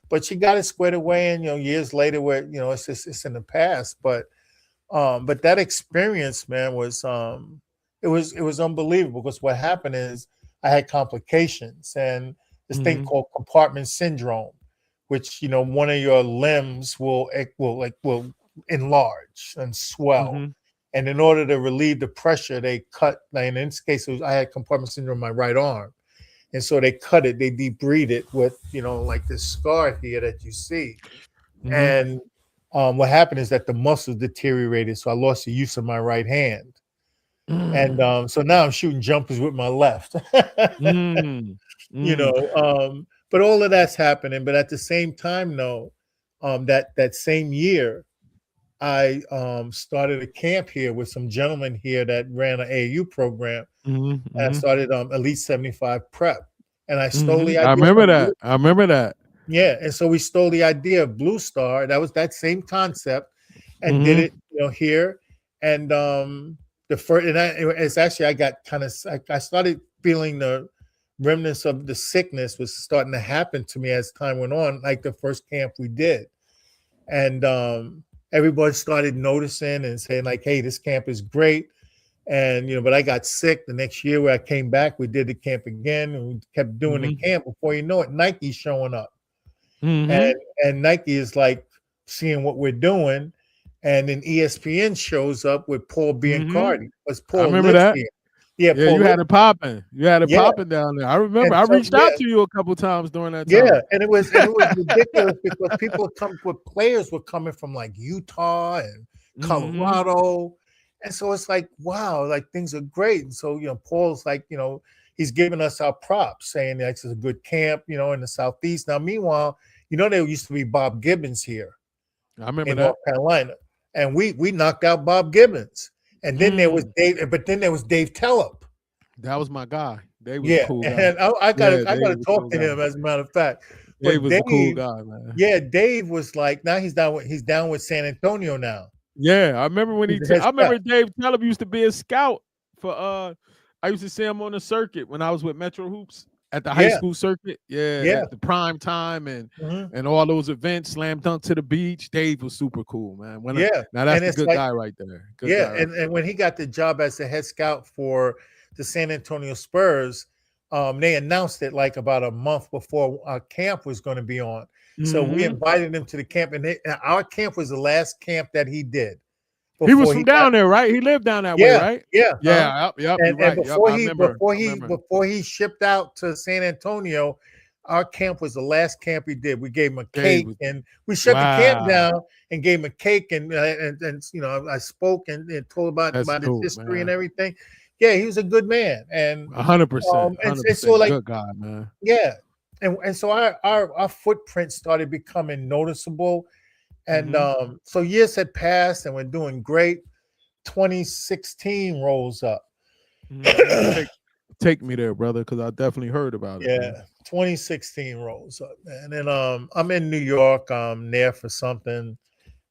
But she got it squared away, and years later, where it's in the past. But that experience, man, was it was unbelievable because what happened is I had complications and this thing Mhm. called compartment syndrome, which one of your limbs will enlarge and swell. Mhm. And in order to relieve the pressure, they cut. Like in this case, I had compartment syndrome in my right arm, and so they cut it. They debrided it with like this scar here that you see, Mhm. and What happened is that the muscles deteriorated, so I lost the use of my right hand, and Mm, so now I'm shooting jumpers with my left. mm, you mm, know, but all of that's happening. But at the same time, though, that same year, I started a camp here with some gentlemen here that ran an AAU program. mm, And I mm, started Elite 75 Prep, and I stole the I idea remember from that. I remember that. yeah, and so we stole the idea of Blue Star. That was that same concept, and did Hmm. it, here. And the first, and it's actually I got kind of I started feeling the remnants of the sickness was starting to happen to me as time went on. Like the first camp we did, and everybody started noticing and saying like, "Hey, this camp is great." And but I got sick the next year where I came back. We did the camp again, and we kept doing the Hmm. camp. Before you know it, Nike's showing up, Hmm. and Nike is like seeing what we're doing, and then ESPN shows up with Paul Hmm. Biancardi because I Paul remember lives that. here. Yeah, Yeah, Paul you lives. had it popping. You had it Yeah, popping down there. I remember. and I so reached out to you a couple times during that yeah, time. and it was ridiculous because people come with players were coming from like Utah and Hmm. Colorado. And so it's like, wow, like things are great. And so, Paul's like, he's giving us our props, saying that it's a good camp, in the Southeast. Now, meanwhile, there used to be Bob Gibbons here I remember in North that. Carolina. And we knocked out Bob Gibbons. And then there was Mm, Dave Tellup. that was my guy. Dave was a Yeah, cool guy. and I gotta Yeah, I Dave gotta was a talk cool to guy. him as a matter of fact. Dave But was a cool Dave, guy, man. yeah, Dave was like now he's down with San Antonio now. Yeah, I remember when He's the head I scout. remember Dave Talib used to be a scout for I used to see him on the circuit when I was with Metro Hoops at the high Yeah, school circuit. Yeah, yeah, at the prime time and mhm, all those events, slam dunk to the beach. Dave was super cool, man. yeah. Now that's And a it's good like guy right there. Good yeah, guy right and when he got the job as the head scout for the San Antonio Spurs, they announced it like about a month before our camp was going to be on. there. So we Hmm. invited him to the camp, and our camp was the last camp that he did He was before from he got down there, right? He lived down that way, yeah, right? yeah, huh? Yeah, yep, yep. You're And right. Yep, before I he remember. before I he remember. before he shipped out to San Antonio, our camp was the last camp he did. We gave him a Dave cake was and we shut the camp wow. down and gave him a cake and I spoke and told That's about his dope, history and man. everything. Yeah, he was a good man, and 100%, and so 100% like good guy, man. yeah, and so our footprint started becoming noticeable, and Mhm. so years had passed and we're doing great. 2016 rolls up. Mhm. Take me there, brother, because I definitely heard about it, man. Yeah, 2016 rolls up, man. And I'm in New York. I'm there for something,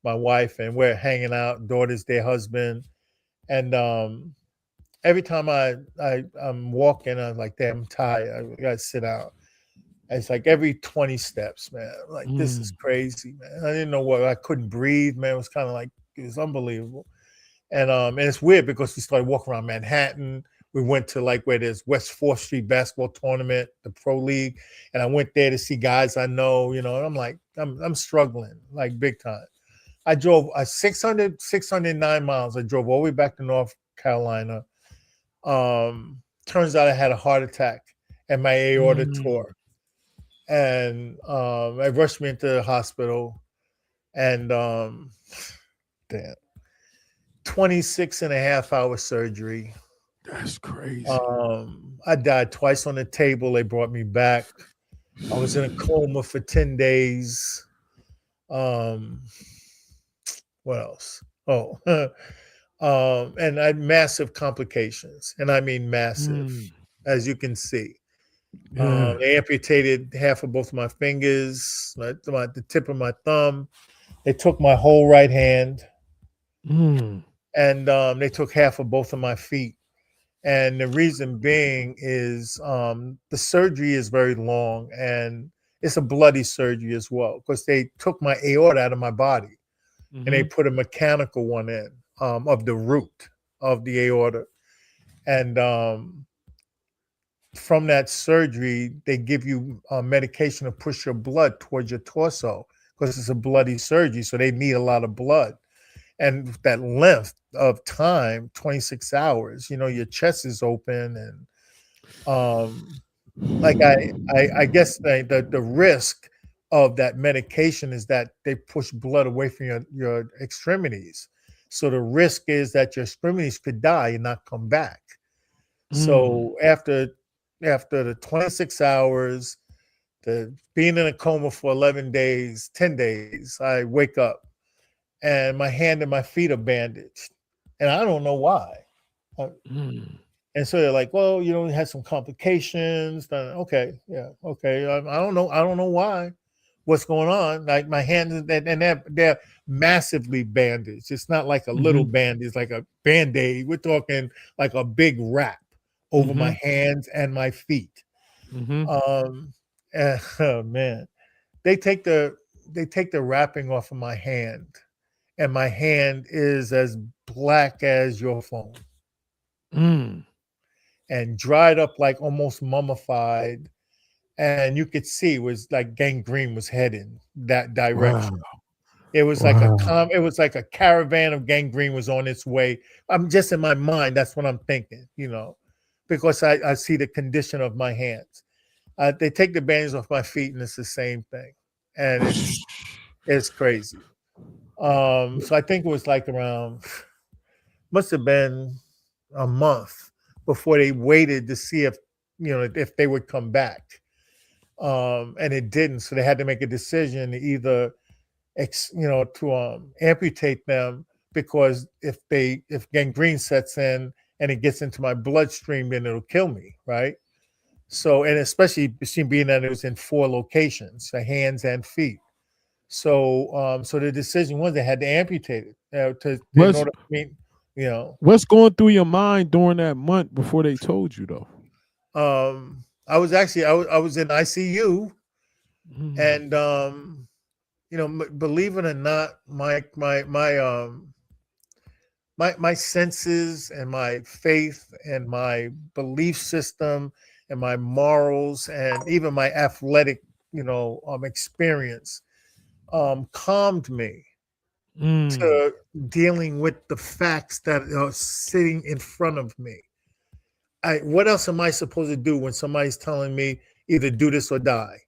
my wife, and we're hanging out, daughter's their husband. And every time I'm walking, I'm like, damn, I'm tired. I gotta sit down. And it's like every 20 steps, man. Like this is Mm. crazy, man. I didn't know what I couldn't breathe, man. It was kind of like it was unbelievable. And it's weird because we started walking around Manhattan. We went to like where there's West 4th Street basketball tournament, the pro league, and I went there to see guys I know, and I'm like, I'm struggling like big time. I drove 609 miles. I drove all the way back to North Carolina. Turns out I had a heart attack and my aorta Mm. tore. And I rushed me into the hospital and damn, 26 and a half hour surgery. That's crazy. I died twice on the table. They brought me back. I was in a coma for 10 days. Um, what else? Oh, and I had massive complications, and I mean massive, Mm. as you can see. Yeah. They amputated half of both my fingers, the tip of my thumb. They took my whole right hand, Mm. and they took half of both of my feet. And the reason being is the surgery is very long and it's a bloody surgery as well because they took my aorta out of my body and they Mhm. put a mechanical one in of the root of the aorta. And from that surgery, they give you medication to push your blood towards your torso because it's a bloody surgery. So they need a lot of blood. And that length of time, 26 hours, your chest is open and like I guess the risk of that medication is that they push blood away from your extremities. So the risk is that your extremities could die and not come back. Mm. So after the 26 hours, the being in a coma for 11 days, 10 days, I wake up and my hand and my feet are bandaged. And I don't know why. Uh, Mm. And so they're like, well, you know, we had some complications. Okay, yeah, okay. I don't know. I don't know why. What's going on? Like my hands, and they're massively bandaged. It's not like a little Mhm. bandage, like a band-aid. We're talking like a big wrap over my Mhm. hands and my feet. Mhm. And, oh man, they take the they take the wrapping off of my hand, and my hand is as black as your phone Mm. and dried up like almost mummified. And you could see it was like gangrene was heading that Wow. direction. It was like Wow. it was like a caravan of gangrene was on its way. I'm just in my mind, that's what I'm thinking, you know, because I see the condition of my hands. They take the bandages off my feet and it's the same thing. And it's crazy. So I think it was like around must have been a month before they waited to see if if they would come back. And it didn't. So they had to make a decision to either to amputate them, because if gangrene sets in and it gets into my bloodstream, then it'll kill me, right? So, and especially being that it was in 4 locations, the hands and feet. So the decision was they had to amputate it to in What's order. I mean, you know, what's going through your mind during that month before they told you though? I was in ICU, Mm. and believe it or not, my senses and my faith and my belief system and my morals and even my athletic experience calmed me Mm. to dealing with the facts that are sitting in front of me. What else am I supposed to do when somebody's telling me either do this or die?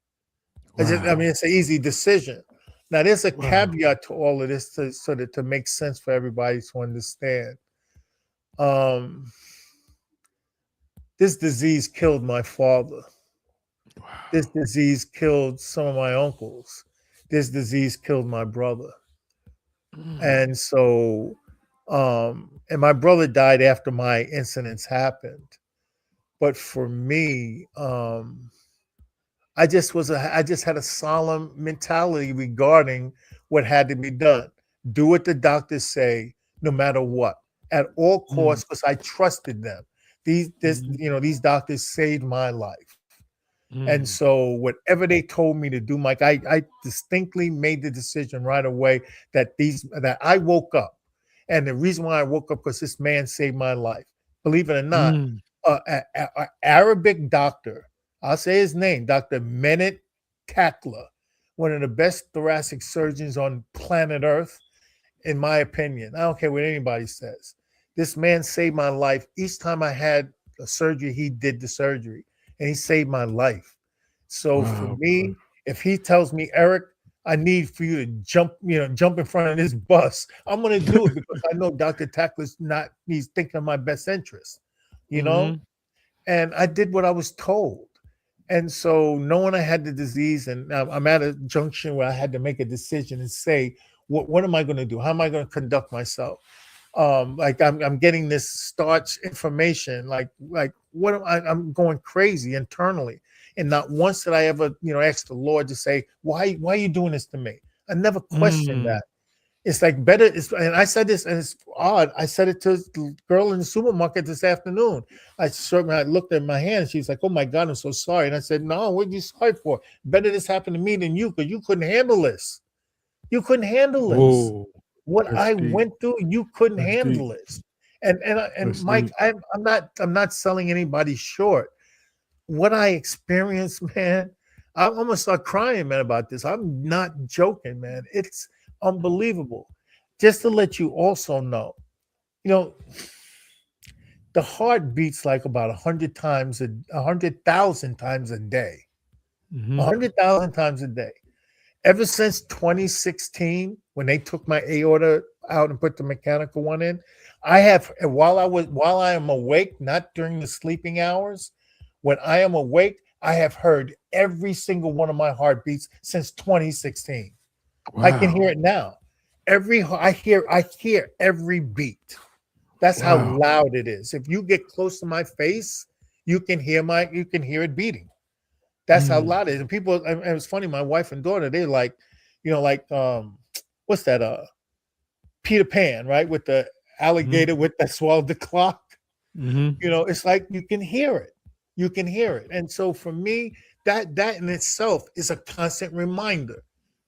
I Wow. mean, it's an easy decision. Now, there's a Wow. caveat to all of this so that to make sense for everybody to understand. Um, this disease killed my father. This Wow. disease killed some of my uncles. This disease killed my brother. Mm. And so, and my brother died after my incidents happened. But for me, I just had a solemn mentality regarding what had to be done. Do what the doctors say, no matter what, at all Mm. costs, because I trusted them. Mhm. These doctors saved my life. And Mm. so whatever they told me to do, Mike, I distinctly made the decision right away that I woke up. And the reason why I woke up, because this man saved my life. Believe it or not, Mm. a Arabic doctor, I'll say his name, Dr. Menet Takla, one of the best thoracic surgeons on planet Earth, in my opinion. I don't care what anybody says. This man saved my life. Each time I had a surgery, he did the surgery and he saved my life. So for Wow, bro. me, if he tells me, Eric, I need for you to jump in front of this bus, I'm gonna do it because I know Dr. Tackler's not he's thinking of my best interest, you know? Mhm. And I did what I was told. And so, knowing I had the disease, and I'm at a junction where I had to make a decision and say, what am I going to do? How am I going to conduct myself? Like I'm getting this starch information. Like what am I'm going crazy internally, and not once did I ever ask the Lord to say, why are you doing this to me? I never questioned Mm. that. It's like better. And I said this, and it's odd. I said it to the girl in the supermarket this afternoon. I looked at my hand. She's like, "Oh my God, I'm so sorry." And I said, "No, what are you sorry for? Better this happened to me than you, because you couldn't handle this. You couldn't handle this. Whoa. What That's I deep. went through, you couldn't That's deep. handle this." And That's Mike, deep. I'm not selling anybody short. What I experienced, man, I'm gonna start crying, man, about this. I'm not joking, man. It's unbelievable. Just to let you also know, you know, the heart beats like about 100,000 times a day. a Mhm. hundred thousand times a day. Ever since 2016, when they took my aorta out and put the mechanical one in, I have while I am awake, not during the sleeping hours, when I am awake, I have heard every single one of my heartbeats since 2016. I can hear Wow. it now. I hear every beat. That's how Wow. loud it is. If you get close to my face, you can hear it beating. That's how Mm, loud it is. And people, and it was funny. My wife and daughter, they like, like what's that? Peter Pan, right? With the mhm, alligator with that swallowed the clock. mhm, It's like you can hear it. You can hear it. And so for me, that in itself is a constant reminder.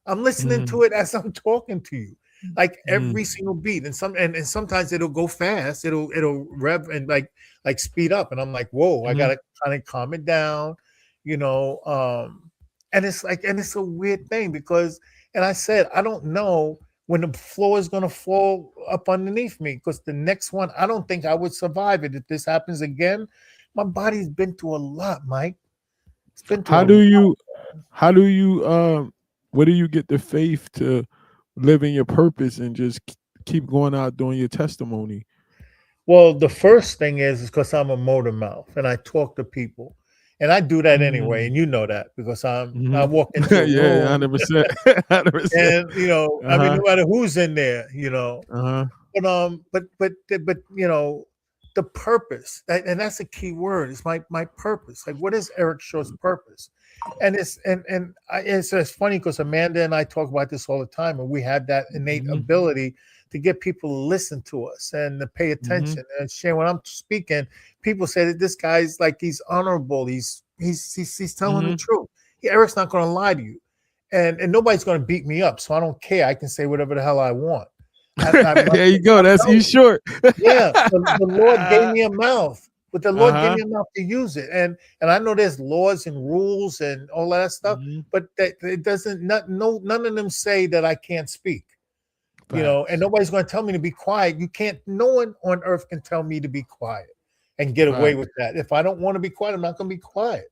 I'm listening mhm, to it as I'm talking to you. Like every mm, single beat. And sometimes it'll go fast. It'll rev and like speed up. And I'm like, whoa, I mhm, gotta kind of calm it down, you know. And it's like, and it's a weird thing because, and I said, I don't know when the floor is going to fall up underneath me because the next one, I don't think I would survive it if this happens again. My body's been through a lot, Mike. It's been through How a do lot. you how do you where do you get the faith to live in your purpose and just keep going out doing your testimony? Well, the first thing is because I'm a motor mouth and I talk to people, and I do that anyway, Mm, and you know that because I mhm. walk into a Yeah, room 100%. 100%. and I mean, Uh-huh. no matter who's in there, Uh-huh. but the purpose, and that's a key word. Is my purpose. Like, what is Eric Shaw's purpose? And it's funny because Amanda and I talk about this all the time, and we have that innate Mhm, ability to get people to listen to us and to pay mhm, attention. And Shane, when I'm speaking, people say that this guy's like he's honorable. He's telling the mhm. truth. Eric's not going to lie to you, and nobody's going to beat me up, so I don't care. I can say whatever the hell I want. There you go. I'm That's telling you you, short. yeah, the Lord gave me a mouth, but the Lord gave Uh-huh. me a mouth to use it. And I know there's laws and rules and all that stuff, Mhm. but that it doesn't not no none of them say that I can't speak. And Facts. nobody's going to tell me to be quiet. You can't. No one on earth can tell me to be quiet and get away with Facts. that. If I don't want to be quiet, I'm not going to be quiet.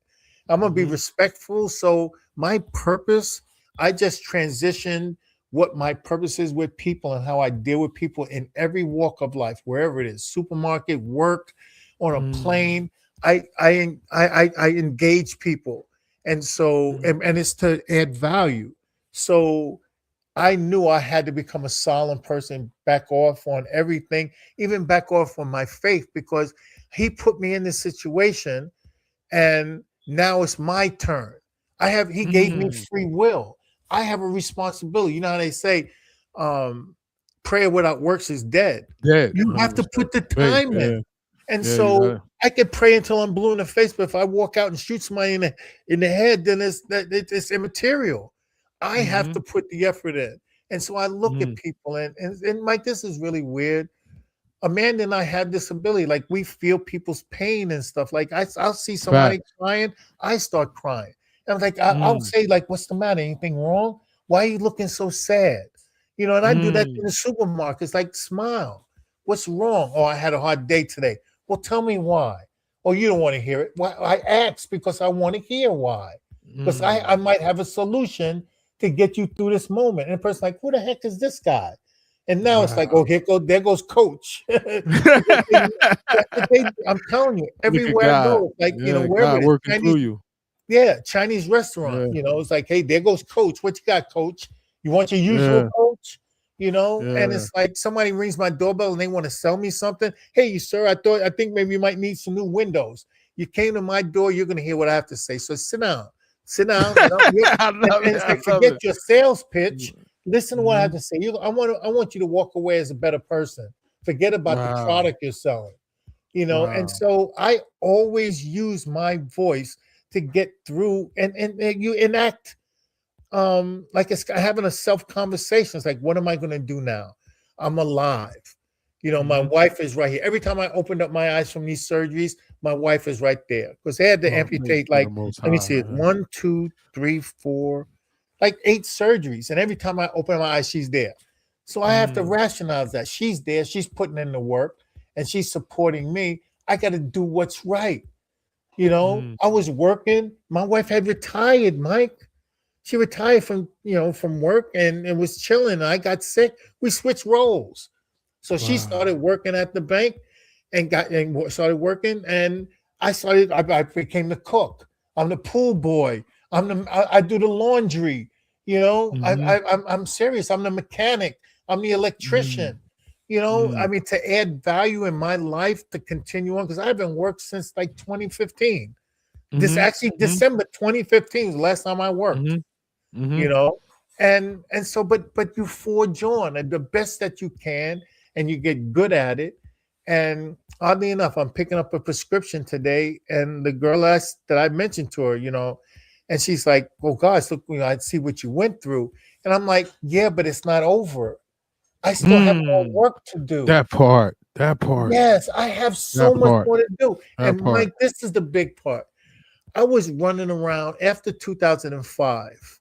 I'm going to be Mhm, respectful. So my purpose, I just transitioned what my purpose is with people and how I deal with people in every walk of life, wherever it is, supermarket, work, on a mm, plane. I engage people, and so mm, and it's to add value. So I knew I had to become a solemn person, back off on everything, even back off on my faith, because he put me in this situation and now it's my turn. He gave me mm. free will. I have a responsibility. You know how they say, um, prayer without works is dead. Dead. You have to 100%. put the Faith. time in. Yeah. And Yeah, you so got it. I could pray until I'm blue in the face, but if I walk out and shoot somebody in the head, then it's immaterial. I have to Mhm, put the effort in. And so I look at mhm, people and Mike, this is really weird. Amanda and I have this ability, like we feel people's pain and stuff. Like I'll see somebody facts. crying, I start crying. And I'm like, I'll Mm, say, like, what's the matter? Anything wrong? Why are you looking so sad? And I do that in mm, the supermarkets, like, smile. What's wrong? Oh, I had a hard day today. Well, tell me why. Oh, you don't want to hear it. Why? I ask because I want to hear why. Because I mm. might have a solution to get you through this moment. And the person's like, who the heck is this guy? And now it's like, Wow. oh, there goes coach. Because that's what I'm telling you, Look at everywhere I God. go, it's like, Yeah, wherever God it is, working through you. Chinese restaurant, Yeah, it's like, hey, there goes coach. What you got, coach? You want your usual yeah, coach? And yeah. it's like somebody rings my doorbell and they want to sell me something. Hey, you sir, I think maybe you might need some new windows. You came to my door, you're gonna hear what I have to say. So sit down, I love and it. it's I like love forget it. your sales pitch. Listen to what I have Mhm. to say. I want you to walk away as a better person. Forget about the Wow. product you're selling. And Wow. so I always use my voice to get through and you enact like it's having a self conversation. It's like, what am I going to do now? I'm alive. My Mhm. wife is right here. Every time I opened up my eyes from these surgeries, my wife is right there because they had to All praise amputate, to the like, Most let me High, see, it's man. 1, 2, 3, 4, like 8 surgeries, and every time I open my eyes, she's there. So I have to Mm, rationalize that she's there, she's putting in the work, and she's supporting me. I got to do what's right. mm, I was working. My wife had retired, Mike. She retired from from work and was chilling. I got sick. We switched roles. So she started Wow. working at the bank and started working, and I became the cook. I'm the pool boy. I do the laundry. Mm-hmm. I'm serious. I'm the mechanic. I'm the Mm-hmm. electrician. I mean, to add value in my life to continue on, because I've been worked since like 2015. This Mm-hmm. actually December 2015 is the last time I worked. Mm-hmm. Mm-hmm. you know and so but you forge on and the best that you can, and you get good at it. And oddly enough, I'm picking up a prescription today, and the girl that I mentioned to her, and she's like, "Oh gosh, look, I see what you went through." And I'm like, "Yeah, but it's not over. I still have more Mm. work to do." That part. That part. Yes, I have That so much part. more to do. That And part. Mike, this is the big part. I was running around after 2005,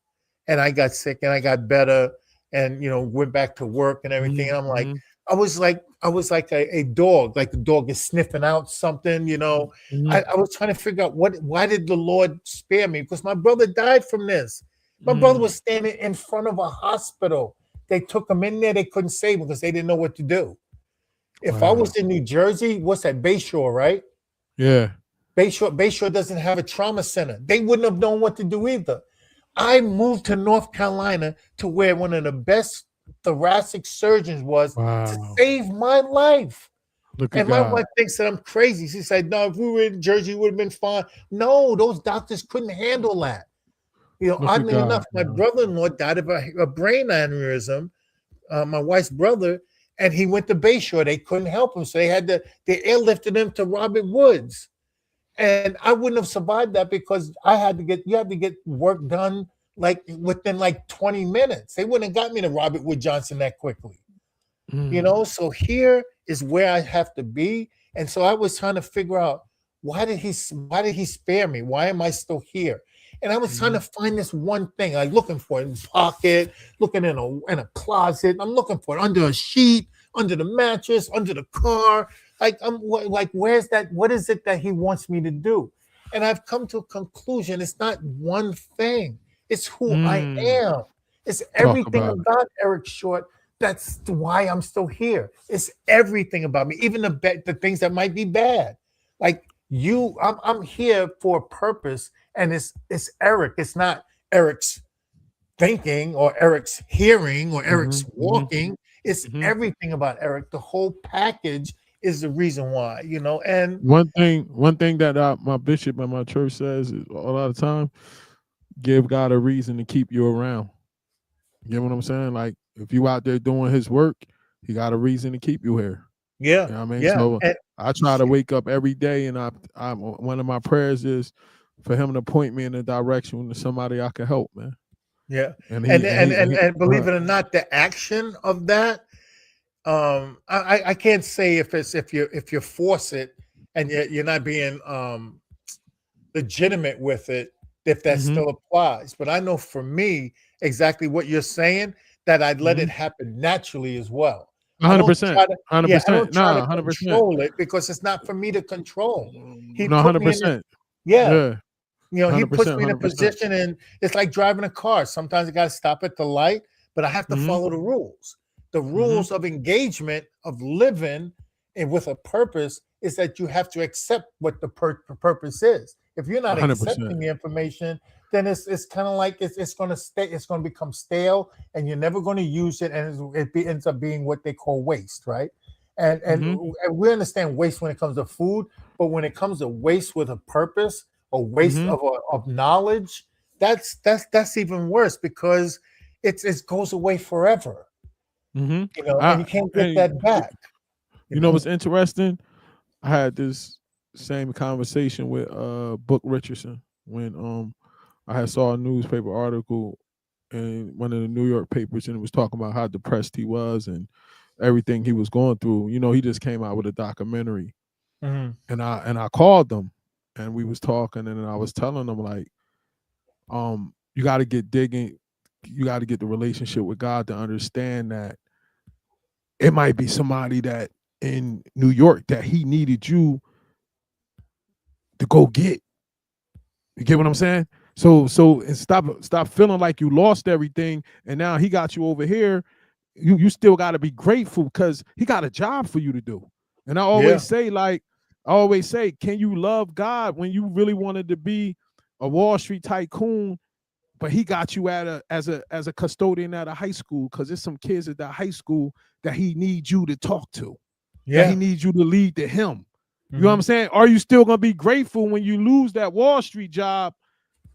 and I got sick and I got better, and went back to work and everything. And I'm like, Mm-hmm. I was like a dog, like the dog is sniffing out something. Mm-hmm. I was trying to figure out why did the Lord spare me? Because my brother died from this. My brother Mm. was standing in front of a hospital. They took him in there, they couldn't save him because they didn't know what to do. If I Wow. was in New Jersey, what's that, Bayshore, right? Yeah. Bayshore doesn't have a trauma center. They wouldn't have known what to do either. I moved to North Carolina to where one of the best thoracic surgeons was to Wow. save my life. Look at And my God. wife thinks that I'm crazy. She said, "No, if we were in Jersey, it would have been fine." No, those doctors couldn't handle that. Look at Oddly enough, God, my man. brother-in-law died of a brain aneurysm, my wife's brother, and he went to Bayshore. They couldn't help him, so they airlifted him to Robert Woods. And I wouldn't have survived that because you had to get work done like within like 20 minutes. They wouldn't have got me to Robert Wood Johnson that quickly. Mm. So here is where I have to be. And so I was trying to figure out, why did he spare me? Why am I still here? And I was trying to Mhm. find this one thing, like looking for it in a pocket, looking in a closet. I'm looking for it under a sheet, under the mattress, under the car. Like like, where's that? What is it that he wants me to do? And I've come to a conclusion. It's not one thing. It's who I Mm. am. It's Talk everything about it. about Eric Short. That's why I'm still here. It's everything about me, even the things that might be bad. Like I'm here for a purpose, and it's Eric. It's not Eric's thinking or Eric's hearing or Eric's Mhm. Mhm. walking. It's Mhm. everything about Eric. The whole package is the reason why. And One thing that my bishop and my church says is a lot of time, give God a reason to keep you around. You know what I'm saying? Like if you out there doing His work, He got a reason to keep you here. yeah, You know what I mean? yeah, So and I try to wake up every day, and I one of my prayers is for Him to point me in a direction to somebody I can help, man. yeah, And and he and and he, and and, he and go believe ahead. it or not, the action of that, I can't say if you force it and you're not being legitimate with it, if that Mhm. still applies. But I know for me, exactly what you're saying, that I'd let it Mhm. happen naturally as well. I don't 100%. try to, Hundred yeah, I percent. don't try to Nah, 100%. control it because it's not for me to control. He No, put hundred me in this, percent. yeah, Yeah. he Hundred puts percent. me in a 100%. position, and it's like driving a car. Sometimes I got to stop at the light, but I have to Mhm. follow the rules. The Mhm. rules of engagement, of living, and with a purpose is that you have to accept what the purpose is. If you're not 100%. accepting the information, then it's kind of like it's going to stay. It's going to become stale, and you're never going to use it, and ends up being what they call waste, right? Mhm. And we understand waste when it comes to food, but when it comes to waste with a purpose, a waste Mhm. of knowledge, that's even worse because it goes away forever, Mhm. and you can't get Hey, that back. You you know know. what's interesting? I had this same conversation with Book Richardson when I had saw a newspaper article in one of the New York papers, and it was talking about how depressed he was and everything he was going through. You know, he just came out with a documentary, Mhm. and I called him, and we was talking, and then I was telling him like, you got to get digging, you got to get the relationship with God to understand that it might be somebody that in New York that He needed you to go get. You get what I'm saying? So and stop feeling like you lost everything, and now he got you over here. You still got to be grateful because he got a job for you to do. And Yeah. I always say, can you love God when you really wanted to be a Wall Street tycoon, but he got you at a custodian at a high school because there's some kids at that high school that he needs you to talk to, that he Yeah. needs you to lead to him. You know what I'm Hmm. saying? Are you still gonna be grateful when you lose that Wall Street job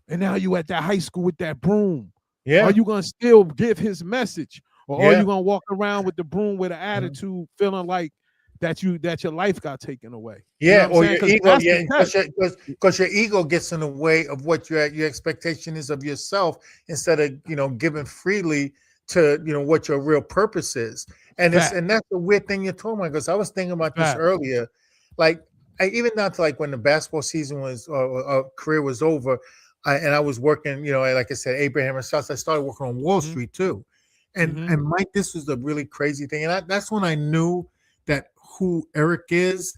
and now you at that high school with that broom? Are Yeah. you gonna still give his message, or are you Yeah. gonna walk around with the broom with an Mhm. attitude, feeling like that your life got taken away? You know Yeah, what I'm or saying? your Because ego, that's the yeah, test. because your ego gets in the way of what your expectation is of yourself instead of giving freely to what your real purpose is. Fact, And that's the weird thing you're talking about, because I was thinking about this fact. earlier, like I even down to like when the basketball season was career was over, and I was working, like I said, Abraham and Stocks. I started working on Wall Mm-hmm. Street too, Mm-hmm. and Mike, this was a really crazy thing, and that's when I knew that who Eric is.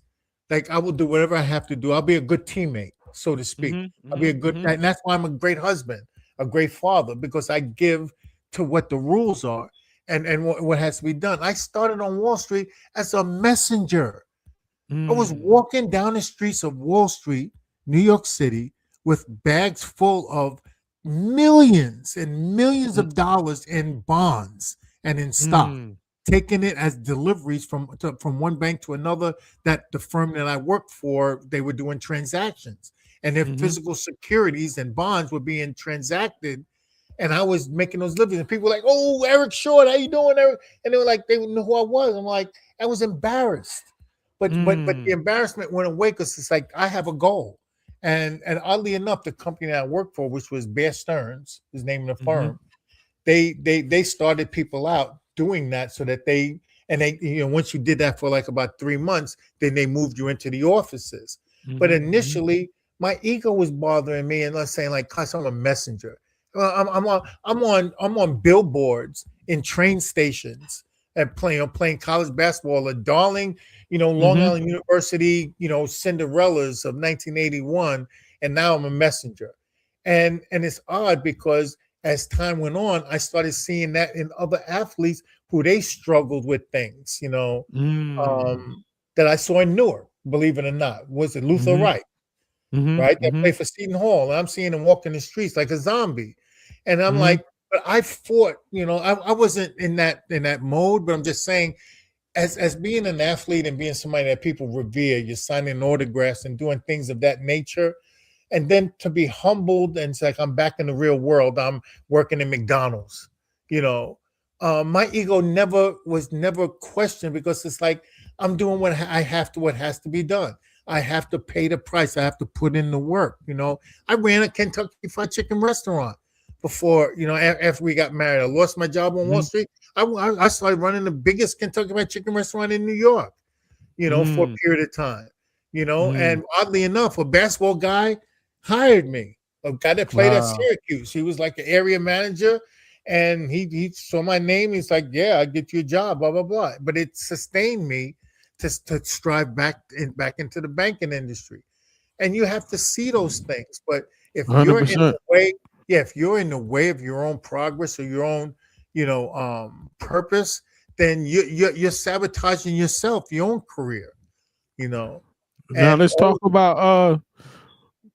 Like, I will do whatever I have to do. I'll be a good teammate, so to speak. Mm-hmm. I'll be Mm-hmm. a good, Mm-hmm. and that's why I'm a great husband, a great father, because I give to what the rules are and what has to be done. I started on Wall Street as a messenger. I was Mm. walking down the streets of Wall Street, New York City, with bags full of millions and millions of dollars in bonds and in stock, Mm. taking it as deliveries from one bank to another. That the firm that I worked for, they were doing transactions, and their Mm-hmm. physical securities and bonds were being transacted, and I was making those livings. And people were like, "Oh, Eric Short, how you doing, Eric?" And they were like, they knew who I was. I'm like, I was embarrassed, but the Mm. embarrassment went away because it's like I have a goal. And oddly enough, the company that I worked for, which was Bear Stearns, is the name of the Mm-hmm. firm, they started people out doing that so that they once you did that for like about 3 months, then they moved you into the offices. But Mm-hmm. Mm-hmm. initially, my ego was bothering me, and let's say like, cause I'm a messenger. I'm on billboards in train stations and playing college basketball at Darling, Long Mm-hmm. Island University, Cinderellas of 1981, and now I'm a messenger. And it's odd because as time went on, I started seeing that in other athletes who they struggled with things, Mm. that I saw in Newark, believe it or not. Was it Luther Mm-hmm. Wright, Mm-hmm. right? That Mm-hmm. played for Seton Hall. And I'm seeing him walking the streets like a zombie. And I'm Mm-hmm. like, but I fought, I wasn't in that mode, but I'm just saying, as being an athlete and being somebody that people revere, you're signing autographs and doing things of that nature, and then to be humbled and it's like I'm back in the real world. I'm working in McDonald's, you know. My ego never questioned, because it's like I'm doing what I have to, what has to be done. I have to pay the price. I have to put in the work. I ran a Kentucky Fried Chicken restaurant before, after we got married. I lost my job on Wall Mm-hmm. Street. I started running the biggest Kentucky Fried Chicken restaurant in New York, for a Mm. period of time, Mm. and oddly enough, a basketball guy hired me, a guy that played at Wow. Syracuse. He was like an area manager, and he saw my name. He's like, "Yeah, I'll get you a job." Blah blah blah. But it sustained me to strive back into the banking industry. And you have to see those things. But if you're in 100%. the way, yeah, if you're in the way of your own progress or your own, purpose, then you're sabotaging yourself, your own career, you know. Now And let's talk all about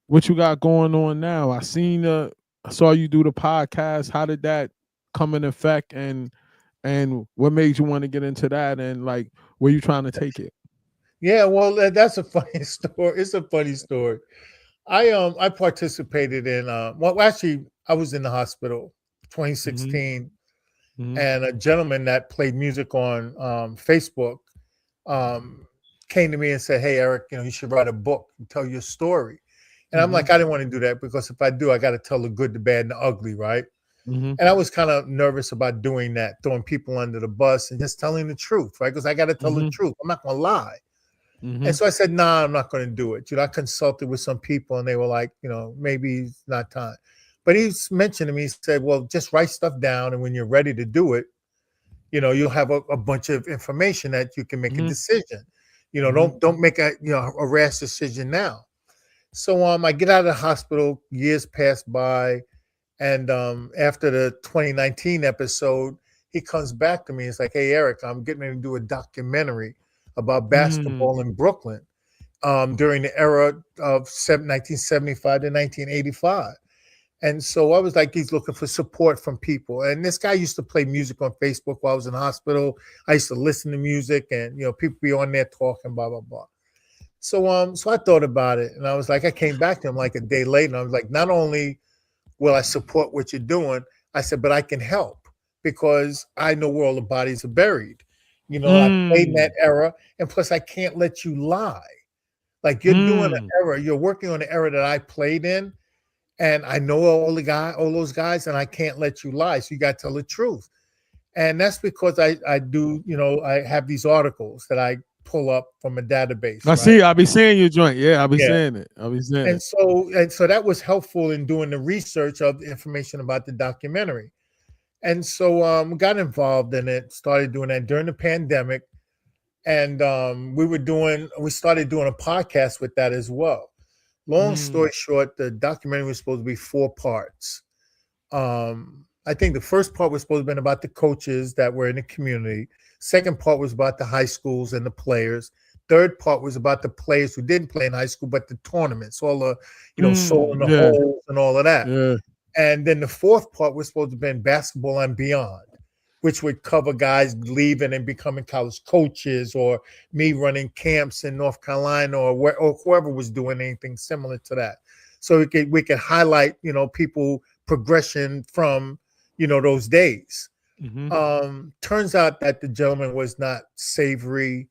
what you got going on now. I saw you do the podcast. How did that come in effect, and what made you want to get into that, and like where you trying to take it? Yeah, well, that's a funny story. It's a funny story. I participated in well, actually, I was in the hospital Mm-hmm. 2016, Mm-hmm. and a gentleman that played music on Facebook um, came to me and said, "Hey, Eric, you should write a book and tell your story." And I'm Mm-hmm. like, I didn't want to do that, because if I do, I got to tell the good, the bad, and the ugly, right? Mm-hmm. And I was kind of nervous about doing that, throwing people under the bus and just telling the truth, right? Because I got to tell the Mm-hmm. truth. I'm not going to lie. Mm-hmm. And so I said, "Nah, I'm not going to do it." I consulted with some people, and they were like, maybe it's not time. But he's mentioned to me, he said, "Well, just write stuff down, and when you're ready to do it, you'll have a bunch of information that you can make a Mm-hmm. decision. Mm-hmm. Don't make a rash decision now." So I get out of the hospital, years pass by, and after the 2019 episode, he comes back to me. It's like, "Hey, Eric, I'm getting ready to do a documentary about Mm. basketball in Brooklyn during the era of 1975 to 1985." And so I was like, he's looking for support from people. And this guy used to play music on Facebook while I was in the hospital. I used to listen to music, and people be on there talking, blah blah blah. So I thought about it, and I was like, I came back to him like a day later, and I was like, not only will I support what you're doing, I said, but I can help because I know where all the bodies are buried. I played in that Mm. era, and plus I can't let you lie. Like you're doing an Mm. era, you're working on an era that I played in, and I know all those guys, and I can't let you lie. So you got to tell the truth. And that's because I do, I have these articles that I pull up from a database, I right? see. I be seeing you joint. Yeah, I be Yeah. saying it. I be saying it. And so that was helpful in doing the research of the information about the documentary. And so got involved in it, started doing that during the pandemic. And we started doing a podcast with that as well. Long Mm. story short, the documentary was supposed to be 4 parts. I think the first part was supposed to be about the coaches that were in the community. Second part was about the high schools and the players. Third part was about the players who didn't play in high school, but the tournaments, all the, soul in the Yeah. holes and all of that. Yeah. And then the fourth part was supposed to be in basketball and beyond, which would cover guys leaving and becoming college coaches, or me running camps in North Carolina, or whoever was doing anything similar to that. So we could highlight, people progression from, those days. Mm-hmm. Turns out that the gentleman was not savory,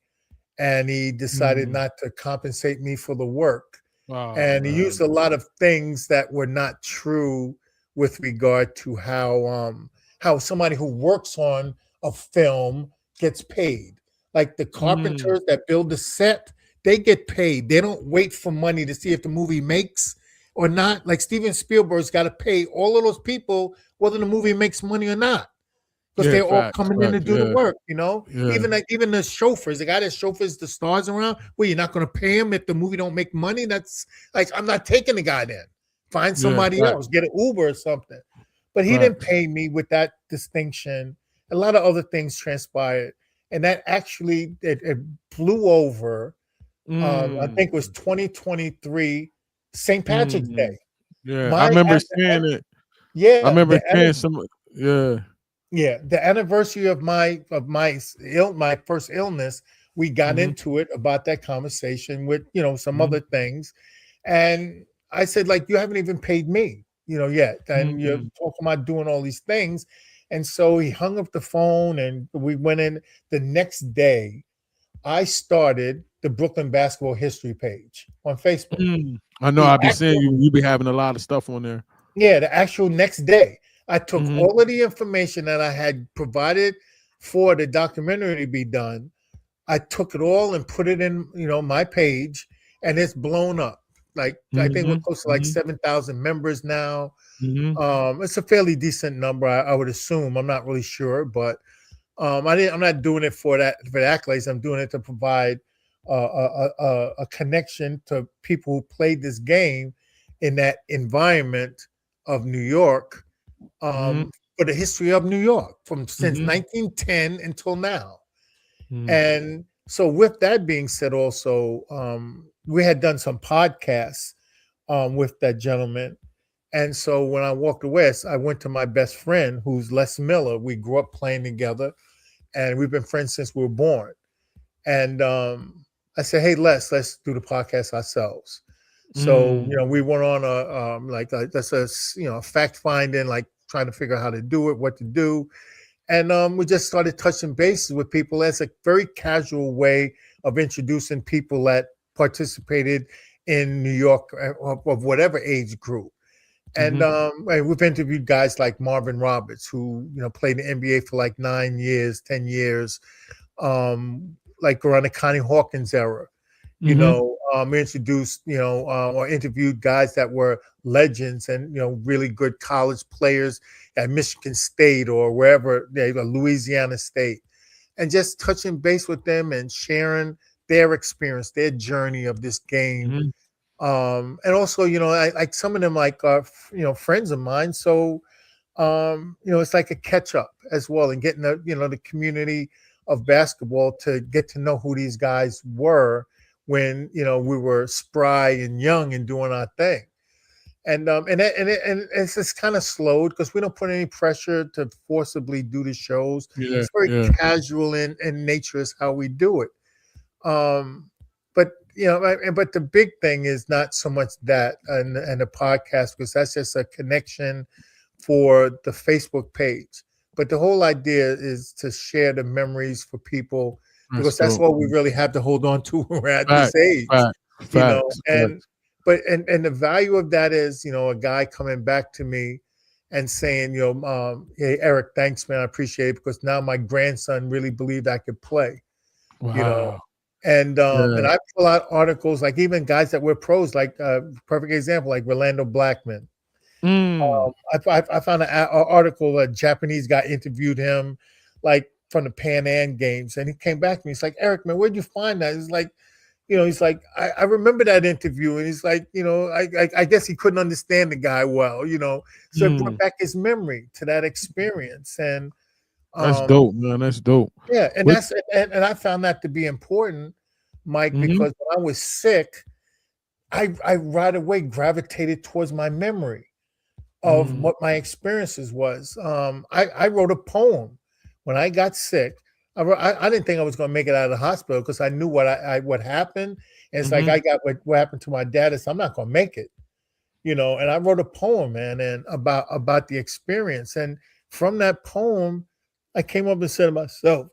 and he decided Mm. not to compensate me for the work. Oh And he man. used a lot of things that were not true with regard to how somebody who works on a film gets paid. Like the Mm. carpenters that build the set, they get paid. They don't wait for money to see if the movie makes or not. Like Steven Spielberg's got to pay all of those people whether the movie makes money or not, because Yeah. they're all Facts. coming in to Facts. do the Yeah. work. Yeah. Even the chauffeurs, the guy that chauffeurs the stars around. Well, you're not going to pay him if the movie don't make money. That's like, I'm not taking the guy then. Find Yeah. somebody Facts. else, get an Uber or something. But he didn't Facts. pay me with that distinction. A lot of other things transpired, and that actually it blew over. I Mm. think it was 2023, St. Patrick's Mm. Day. Yeah. I My remember at seeing it. I Yeah, remember seeing some. Yeah. the anniversary of my first illness, we got Mm-hmm. into it about that conversation with some Mm-hmm. other things, and I said, like, you haven't even paid me, yet, and you're Mm-hmm. talking about doing all these things. And so he hung up the phone, and we went in. The next day, I started the Brooklyn basketball history page on Facebook. Mm. I know. The I be seeing actual you. You be having a lot of stuff on there. Yeah, the actual next day, I took Mm-hmm. all of the information that I had provided for the documentary to be done. I took it all and put it in, my page, and it's blown up. Like, I think we're Mm-hmm. close to like Mm-hmm. 7,000 members now. Mm-hmm. It's a fairly decent number, I would assume. I'm not really sure, but I'm not doing it for the accolades. I'm doing it to provide a connection to people who played this game in that environment of New York, Mm-hmm. for the history of New York from since Mm-hmm. 1910 until now. Mm-hmm. And so, with that being said, also, we had done some podcasts with that gentleman. And so when I walked away, I went to my best friend, who's Les Miller. We grew up playing together, and we've been friends since we were born. And I said, "Hey, let's do the podcast ourselves." So Mm. we went on that's a fact finding, like trying to figure out how to do it, what to do, and we just started touching bases with people. As a very casual way of introducing people that participated in New York, of whatever age group. And Mhm. we've interviewed guys like Marvin Roberts, who played in the NBA for like 9 years, 10 years, like around the Connie Hawkins era. Mhm. Introduced, or interviewed guys that were legends and really good college players at Michigan State or wherever, Louisiana State, and just touching base with them and sharing their experience, their journey of this game, Mhm. And also, like some of them like are friends of mine. So it's like a catch up as well, and getting the community of basketball to get to know who these guys were when we were spry and young and doing our thing. And it's just kind of slowed because we don't put any pressure to forcibly do the shows. Yeah, It's very yeah. casual in nature is how we do it. But but the big thing is not so much that and the podcast, because that's just a connection for the Facebook page. But the whole idea is to share the memories for people, That's because that's dope. what we really have to hold on to when we're at this Facts, age, facts, facts, and facts. and the value of that is, a guy coming back to me and saying, hey, Eric, thanks, man. I appreciate it, because now my grandson really believed I could play, you know. Wow. And Yeah. I pull out articles, like even guys that were pros, like perfect example, like Rolando Blackman. Mm, I found an article, a Japanese guy interviewed him, like from the Pan Am Games, and he came back to me. He's like, Eric, man, where'd you find that? He's like, I remember that interview, and he's like, I guess he couldn't understand the guy well, so it brought mm. back his memory to that experience, and That's um, dope, man. That's dope. yeah, and What? and I found that to be important, Mike, Mhm, because when I was sick, I right away gravitated towards my memory of mm, what my experiences was. I wrote a poem when I got sick. I didn't think I was going to make it out of the hospital, because I knew what happened. And it's like mhm, I got what happened to my dad. Is I'm not going to make it, And I wrote a poem, man, and about the experience. And from that poem, I came up and said to myself,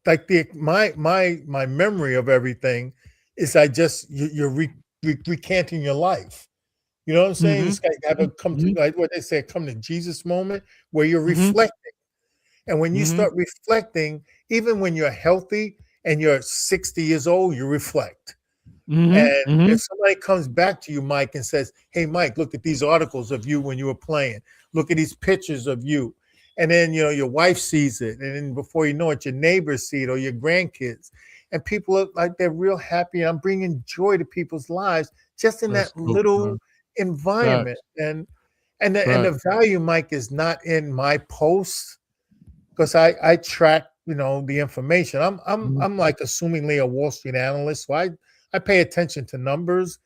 like my memory of everything is you're recanting your life. You know what I'm saying? mhm, It's like have a come to, mhm, like what they say, come to Jesus moment where you're mhm, reflecting. And when you mhm, start reflecting, even when you're healthy and you're 60 years old, you reflect. mhm, And mhm, if somebody comes back to you, Mike, and says, hey, Mike, look at these articles of you when you were playing. Look at these pictures of you. And then, your wife sees it. And then before you know it, your neighbors see it, or your grandkids. And people are like, they're real happy. I'm bringing joy to people's lives just in that that's dope, little man. environment. Facts, And the facts. value, Mike, is not in my posts, because I track the information. Mhm, I'm like assumingly a Wall Street analyst, so I pay attention to numbers,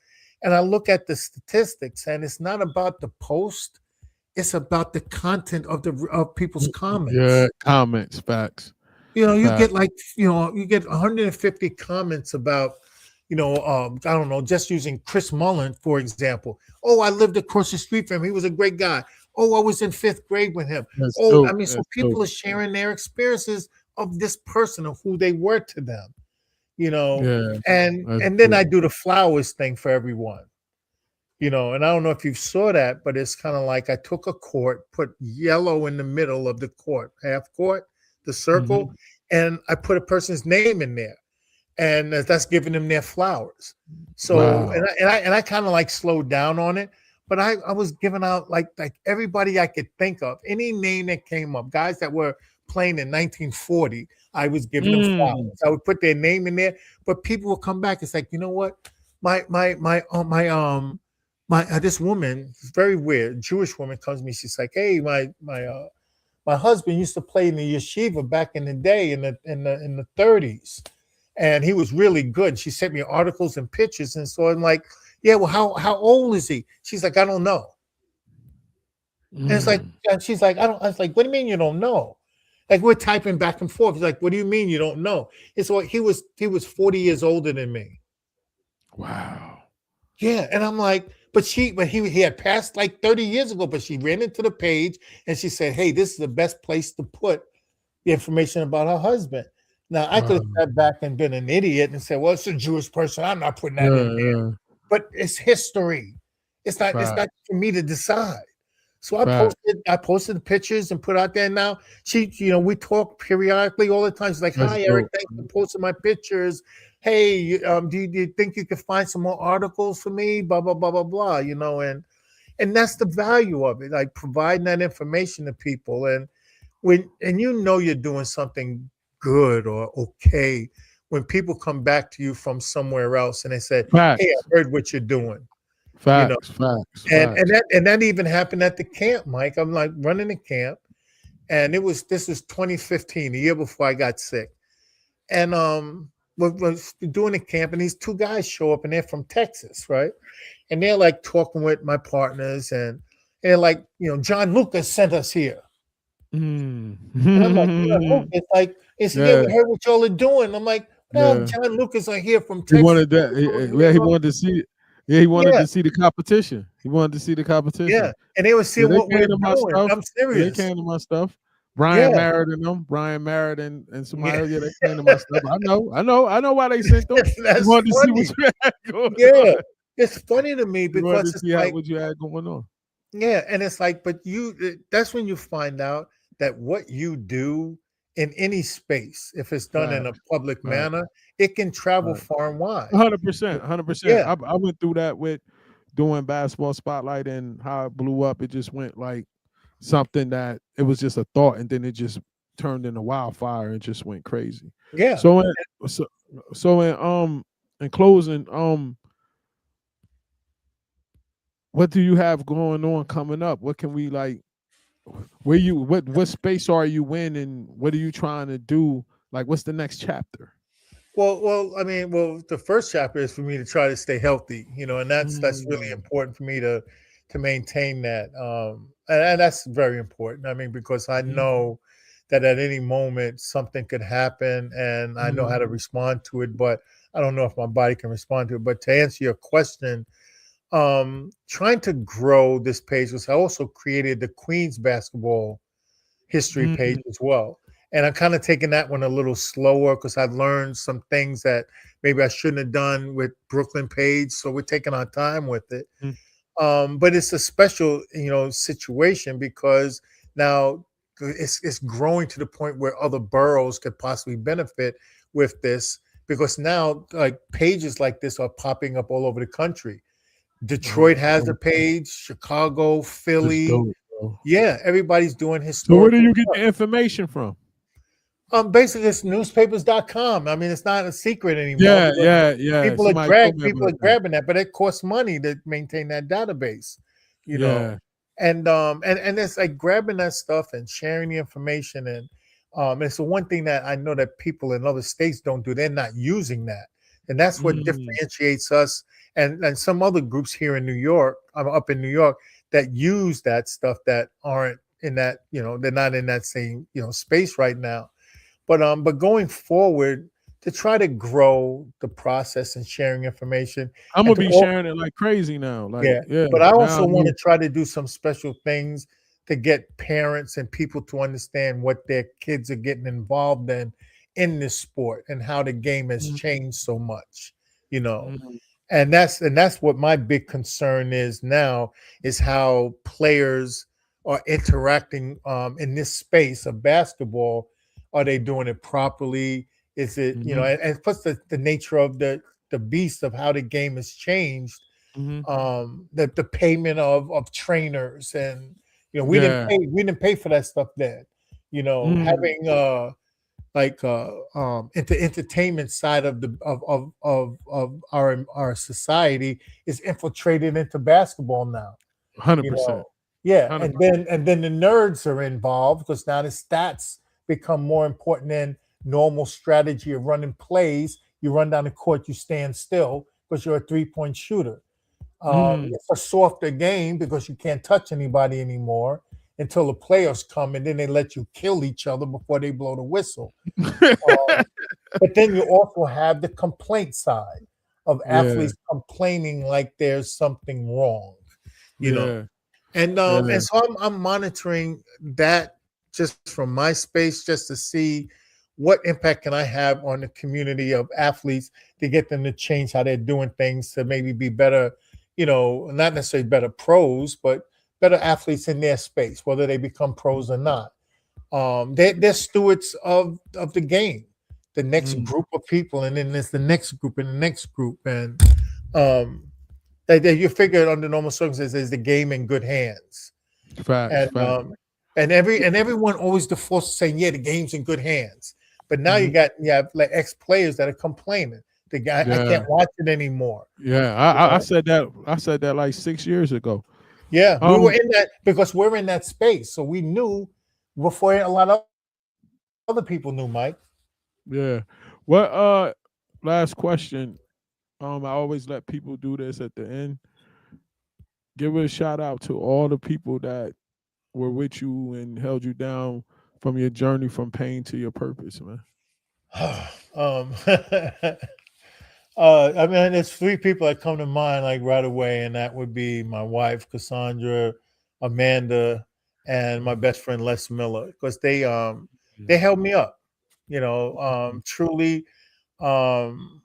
and I look at the statistics, and it's not about the post, it's about the content of people's yeah, comments. comments, facts, You facts. get you get 150 comments about, I don't know, just using Chris Mullen, for example. Oh, I lived across the street from him. He was a great guy. Oh, I was in fifth grade with him. That's Oh, I dope, mean, so that's dope. people are sharing their experiences of this person, of who they were to them, you know. Yeah, that's And then dope. I do the flowers thing for everyone. And I don't know if you saw that, but it's kind of like I took a court, put yellow in the middle of the court, half court, the circle, Mhm. and I put a person's name in there, and that's giving them their flowers. So, Wow. and I kind of like slowed down on it, but I was giving out like everybody I could think of, any name that came up, guys that were playing in 1940, I was giving them Mm, flowers. I would put their name in there, but people would come back. It's like, you know what, my this woman, very weird Jewish woman, comes to me. She's like, hey, my husband used to play in the yeshiva back in the day in the 30s, and he was really good. She sent me articles and pictures, and so I'm like, yeah, well, how old is he? She's like, I don't know. And it's like, mm. and she's like, I don't. I was like, what do you mean you don't know? Like we're typing back and forth. He's like, what do you mean you don't know? It's like he was 40 years older than me. Wow. Yeah, and I'm like, but he had passed like 30 years ago, but she ran into the page and she said, hey, this is the best place to put the information about her husband. Now I could have Wow. sat back and been an idiot and said, "Well, it's a Jewish person. I'm not putting that in Yeah, there." yeah. But it's history. It's not. It's Facts, not for me to decide. So I facts. posted. I posted the pictures and put out there. Now we talk periodically all the time. She's like, That's "Hi, Eric. dope, Thanks for man. posting my pictures. Hey, do you think you could find some more articles for me? Blah blah blah blah blah. And that's the value of it. Like providing that information to people, and you're doing something good or okay when people come back to you from somewhere else and they said, "Hey, I Facts, heard what you're doing," you know, facts, facts, facts. and that even happened at the camp, Mike. I'm like running the camp, and this was 2015, the year before I got sick, and was doing the camp, and these two guys show up, and they're from Texas, right? And they're like talking with my partners, and they're like, John Lucas sent us here. And I'm like, John Mm. Lucas, like, he said, yeah, Yeah, we heard what y'all are doing. I'm like, well, yeah. John Lucas are here from He Texas. wanted that. Yeah, he wanted to see. Yeah, he wanted Yeah, to see the competition. He wanted to see the yeah. competition. And they were Yeah, seeing they what we're came to my doing. stuff. I'm Yeah, they serious. came to my stuff. Yeah. Brian Merritt and Yeah. somebody else. Yeah, they came to my stuff. I know why they sent them. He That's wanted to see what funny. you had going Yeah. on. It's funny to me He wanted because to it's see like, what you had going on. yeah, and it's like, but that's when you find out that what you do in any space, if it's done in a Facts, public facts, manner, it can travel facts. far and wide. 100%, 100%. Yeah, I went through that with doing basketball spotlight and how it blew up. It just went like something that it was just a thought, and then it just turned into wildfire and just went crazy. yeah. So in so, in closing, what do you have going on coming up? What can we like? Where you what space are you in, and what are you trying to do? Like, what's the next chapter? I mean, the first chapter is for me to try to stay healthy, and that's really Mm, important for me to maintain that, and that's very important. I mean, because I mhm, know that at any moment something could happen, and I know mhm, how to respond to it, but I don't know if my body can respond to it. But to answer your question, trying to grow this page, because I also created the Queens basketball history page mhm, as well. And I'm kind of taking that one a little slower because I've learned some things that maybe I shouldn't have done with Brooklyn page. So we're taking our time with it. mhm, But it's a special, situation because now it's growing to the point where other boroughs could possibly benefit with this because now like pages like this are popping up all over the country. Detroit has a dope. page, Chicago, That's Philly. dope, bro. Yeah, everybody's doing So where do historical you get stuff. the information from? Basically, it's newspapers.com. I mean, it's not a secret anymore Yeah, because yeah, yeah. Somebody told me people are about that. grabbing that, but it costs money to maintain that database, you know. Yeah. And it's like grabbing that stuff and sharing the information and it's the one thing that I know that people in other states don't do. They're not using that. And that's what Mm, differentiates us and some other groups here in New York, up in New York that use that stuff that aren't in that, they're not in that same, space right now. But going forward to try to grow the process and sharing information I'm and gonna to be all, sharing it like crazy now. Like, yeah, yeah, but I now also want to you. try to do some special things to get parents and people to understand what their kids are getting involved in this sport and how the game has Mhm, changed so much, you know. mhm, And that's what my big concern is now is how players are interacting in this space of basketball. Are they doing it properly? Is it mhm, and plus the nature of the beast of how the game has changed, mhm. the payment of trainers and Yeah. we didn't pay for that stuff then, Mm, having like the entertainment side of the of our society is infiltrated into basketball now, hundred you percent, know. Yeah, hundred. and then the nerds are involved because now the stats become more important than normal strategy of running plays. You run down the court, you stand still because you're a 3-point shooter. Mm. It's a softer game because you can't touch anybody anymore until the players come and then they let you kill each other before they blow the whistle. Um, but then you also have the complaint side of Yeah, athletes complaining like there's something wrong, you know. yeah, And yeah. so I'm monitoring that just from my space just to see what impact can I have on the community of athletes to get them to change how they're doing things to maybe be better, not necessarily better pros, but better athletes in their space, whether they become pros or not. They're stewards of the game, the next Mm, group of people, and then there's the next group and the next group, and um, that you figure under normal circumstances is the game in good hands, facts, and facts. everyone always defaults to saying, yeah, the game's in good hands, But now Mhm. you have like ex players that are complaining. The guy, I Yeah, can't watch it anymore. yeah. You I know? said that. I said that like 6 years ago. Yeah, we were Um, in that because we're in that space, so we knew before a lot of other people knew, Mike. yeah. What last question. I always let people do this at the end. Give a shout out to all the people that were with you and held you down from your journey from pain to your purpose, man. um, I mean, there's three people that come to mind like right away, and that would be my wife, Cassandra, Amanda, and my Mhm. best friend Les Miller, because they Mhm. held me up, Mhm. truly, um,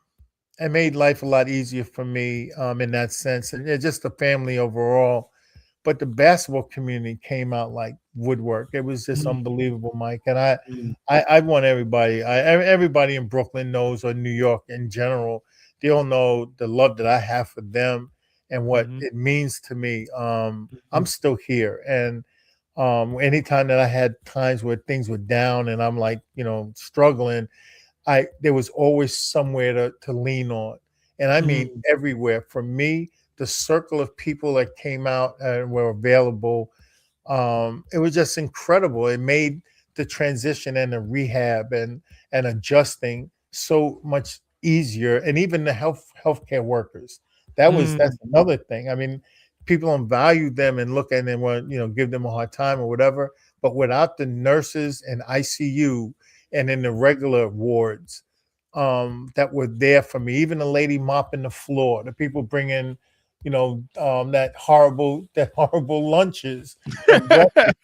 and made life a lot easier for me in that sense, and just the family overall. But the basketball community came out like woodwork. It was just Mhm. unbelievable, Mike. And Mhm. I want everybody, everybody in Brooklyn knows, or New York in general, they all know the love that I have for them and what Mhm. it means to me. I'm Mhm. still here, and anytime that I had times where things were down and I'm like, struggling, I there was always somewhere to lean on, and I mean Mhm. everywhere. For me, the circle of people that came out and were available, it was just incredible. It made the transition and the rehab and adjusting so much easier, and even the healthcare workers. That's Mhm. another thing. I mean, people don't value them and look at them, and give them a hard time or whatever. But without the nurses and ICU and in the regular wards, that were there for me, even the lady mopping the floor, the people bringing that horrible lunches and breakfast,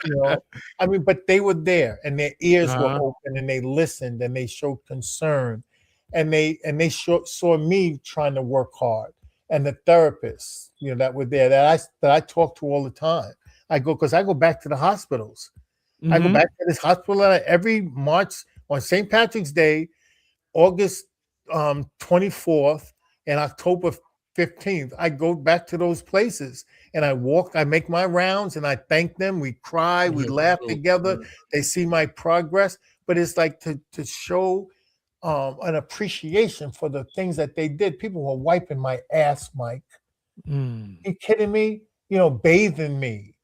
I mean, but they were there and their ears were Uh-huh. open and they listened and they showed concern, and they saw me trying to work hard, and the therapists, that were there, that I talk to all the time. I go back to the hospitals. I go Mhm. back to this hospital every March on St. Patrick's Day, August 24th, and October 15th. I go back to those places and I make my rounds and I thank them. We cry, we Yeah, laugh for together. sure. They see my progress, but it's like to show an appreciation for the things that they did. People were wiping my ass, Mike. Mm. You kidding me? Bathing me,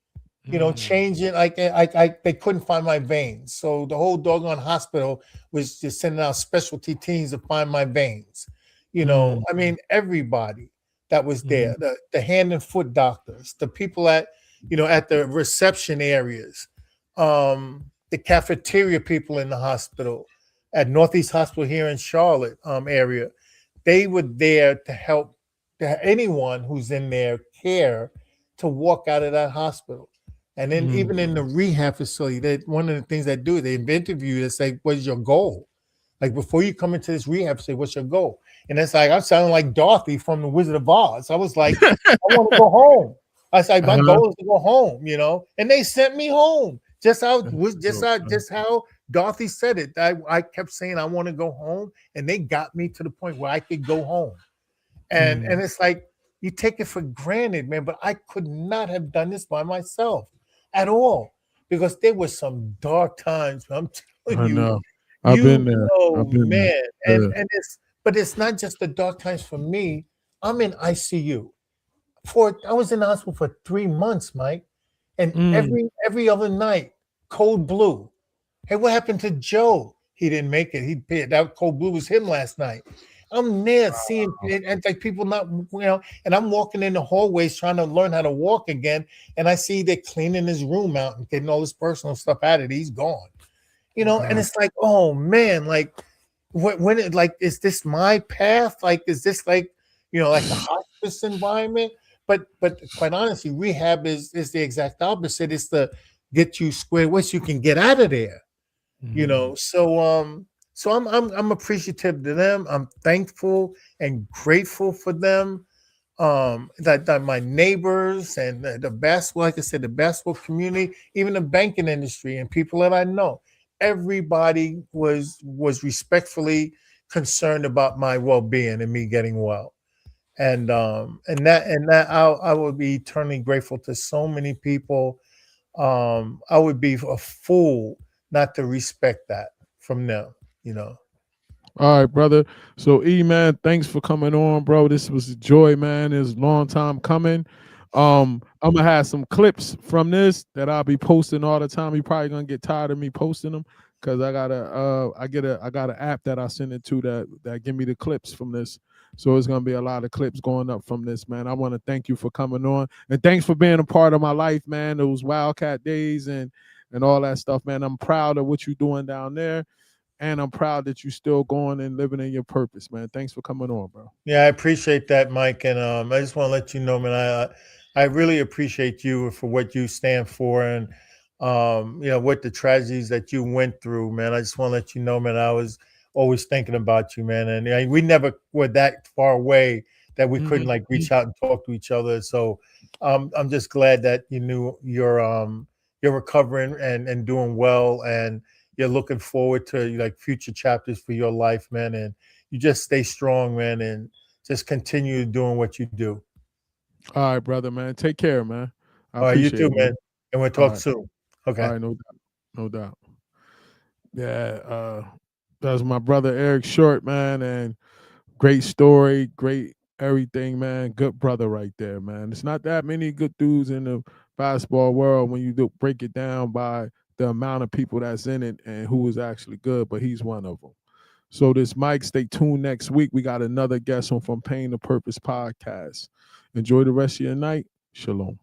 Mm. changing, I they couldn't find my veins. So the whole doggone hospital was just sending out specialty teams to find my veins. Mm. I mean, everybody that was Mhm. there, the hand and foot doctors, the people at the reception areas, the cafeteria people in the hospital, at Northeast Hospital here in Charlotte area. They were there to help anyone who's in their care to walk out of that hospital. And then Mm. even in the rehab facility, that one of the things they do, they interview you to say, "What's your goal?" Like before you come into this rehab, say, "What's your goal?" And it's like I'm sounding like Dorothy from the Wizard of Oz. I was like, "I want to go home." I said, "My Uh-huh. goal is to go home," and they sent me home. Just how That's was just dope, how man. just how Dorothy said it. I kept saying I want to go home, and they got me to the point where I could go home. And Mm. it's like you take it for granted, man. But I could not have done this by myself at all, because there was some dark times. I'm telling I you, know. I've been there. oh I've been man, there. Yeah. it's not just the dark times for me. I'm in ICU I was in the hospital for 3 months, Mike, and Mm. every other night, code blue. Hey, what happened to Joe? He didn't make it. That cold blue was him last night. I'm there seeing and like people not, and I'm walking in the hallways trying to learn how to walk again, and I see they're cleaning his room out and getting all this personal stuff out of it. He's gone, and Wow. it's like, oh man, like is this my path? Like, is this like a hospice environment? But quite honestly, rehab is the exact opposite. It's to get you squared away so you can get out of there, Mhm. so I'm appreciative to them. I'm thankful and grateful for them. That my neighbors and the basketball, like I said, the basketball community, even the banking industry and people that I know, everybody was respectfully concerned about my well-being and me getting well. And that I would be eternally grateful to so many people. I would be a fool not to respect that from them. you know. All right, brother. So man, thanks for coming on, bro. This was a joy, man. It's a long time coming. I'm gonna have some clips from this that I'll be posting all the time. You probably gonna get tired of me posting them because I got an app that I send it to that give me the clips from this. So it's gonna be a lot of clips going up from this, man. I want to thank you for coming on and thanks for being a part of my life, man. Those Wildcat days and all that stuff, man. I'm proud of what you're doing down there. And I'm proud that you're still going and living in your purpose, man. Thanks for coming on, bro. Yeah, I appreciate that, Mike, and I just want to let you know, man, I really appreciate you for what you stand for, and what the tragedies that you went through, man. I just want to let you know, man, I was always thinking about you, man, and we never were that far away that we couldn't Mm-hmm. like reach out and talk to each other. So I'm just glad that you knew you're recovering and doing well, and you're looking forward to like future chapters for your life, man, and you just stay strong, man, and just continue doing what you do. All right, brother, man. Take care, man. I All right, you appreciate too, it, man. man. And we'll All talk right. soon. All Okay. right, no doubt. No doubt. Yeah, that was my brother Eric Short, man, and great story, great everything, man. Good brother right there, man. It's not that many good dudes in the basketball world when you break it down by the amount of people that's in it and who is actually good, but he's one of them. So this Mike, stay tuned next week. We got another guest on From Pain to Purpose podcast. Enjoy the rest of your night. Shalom.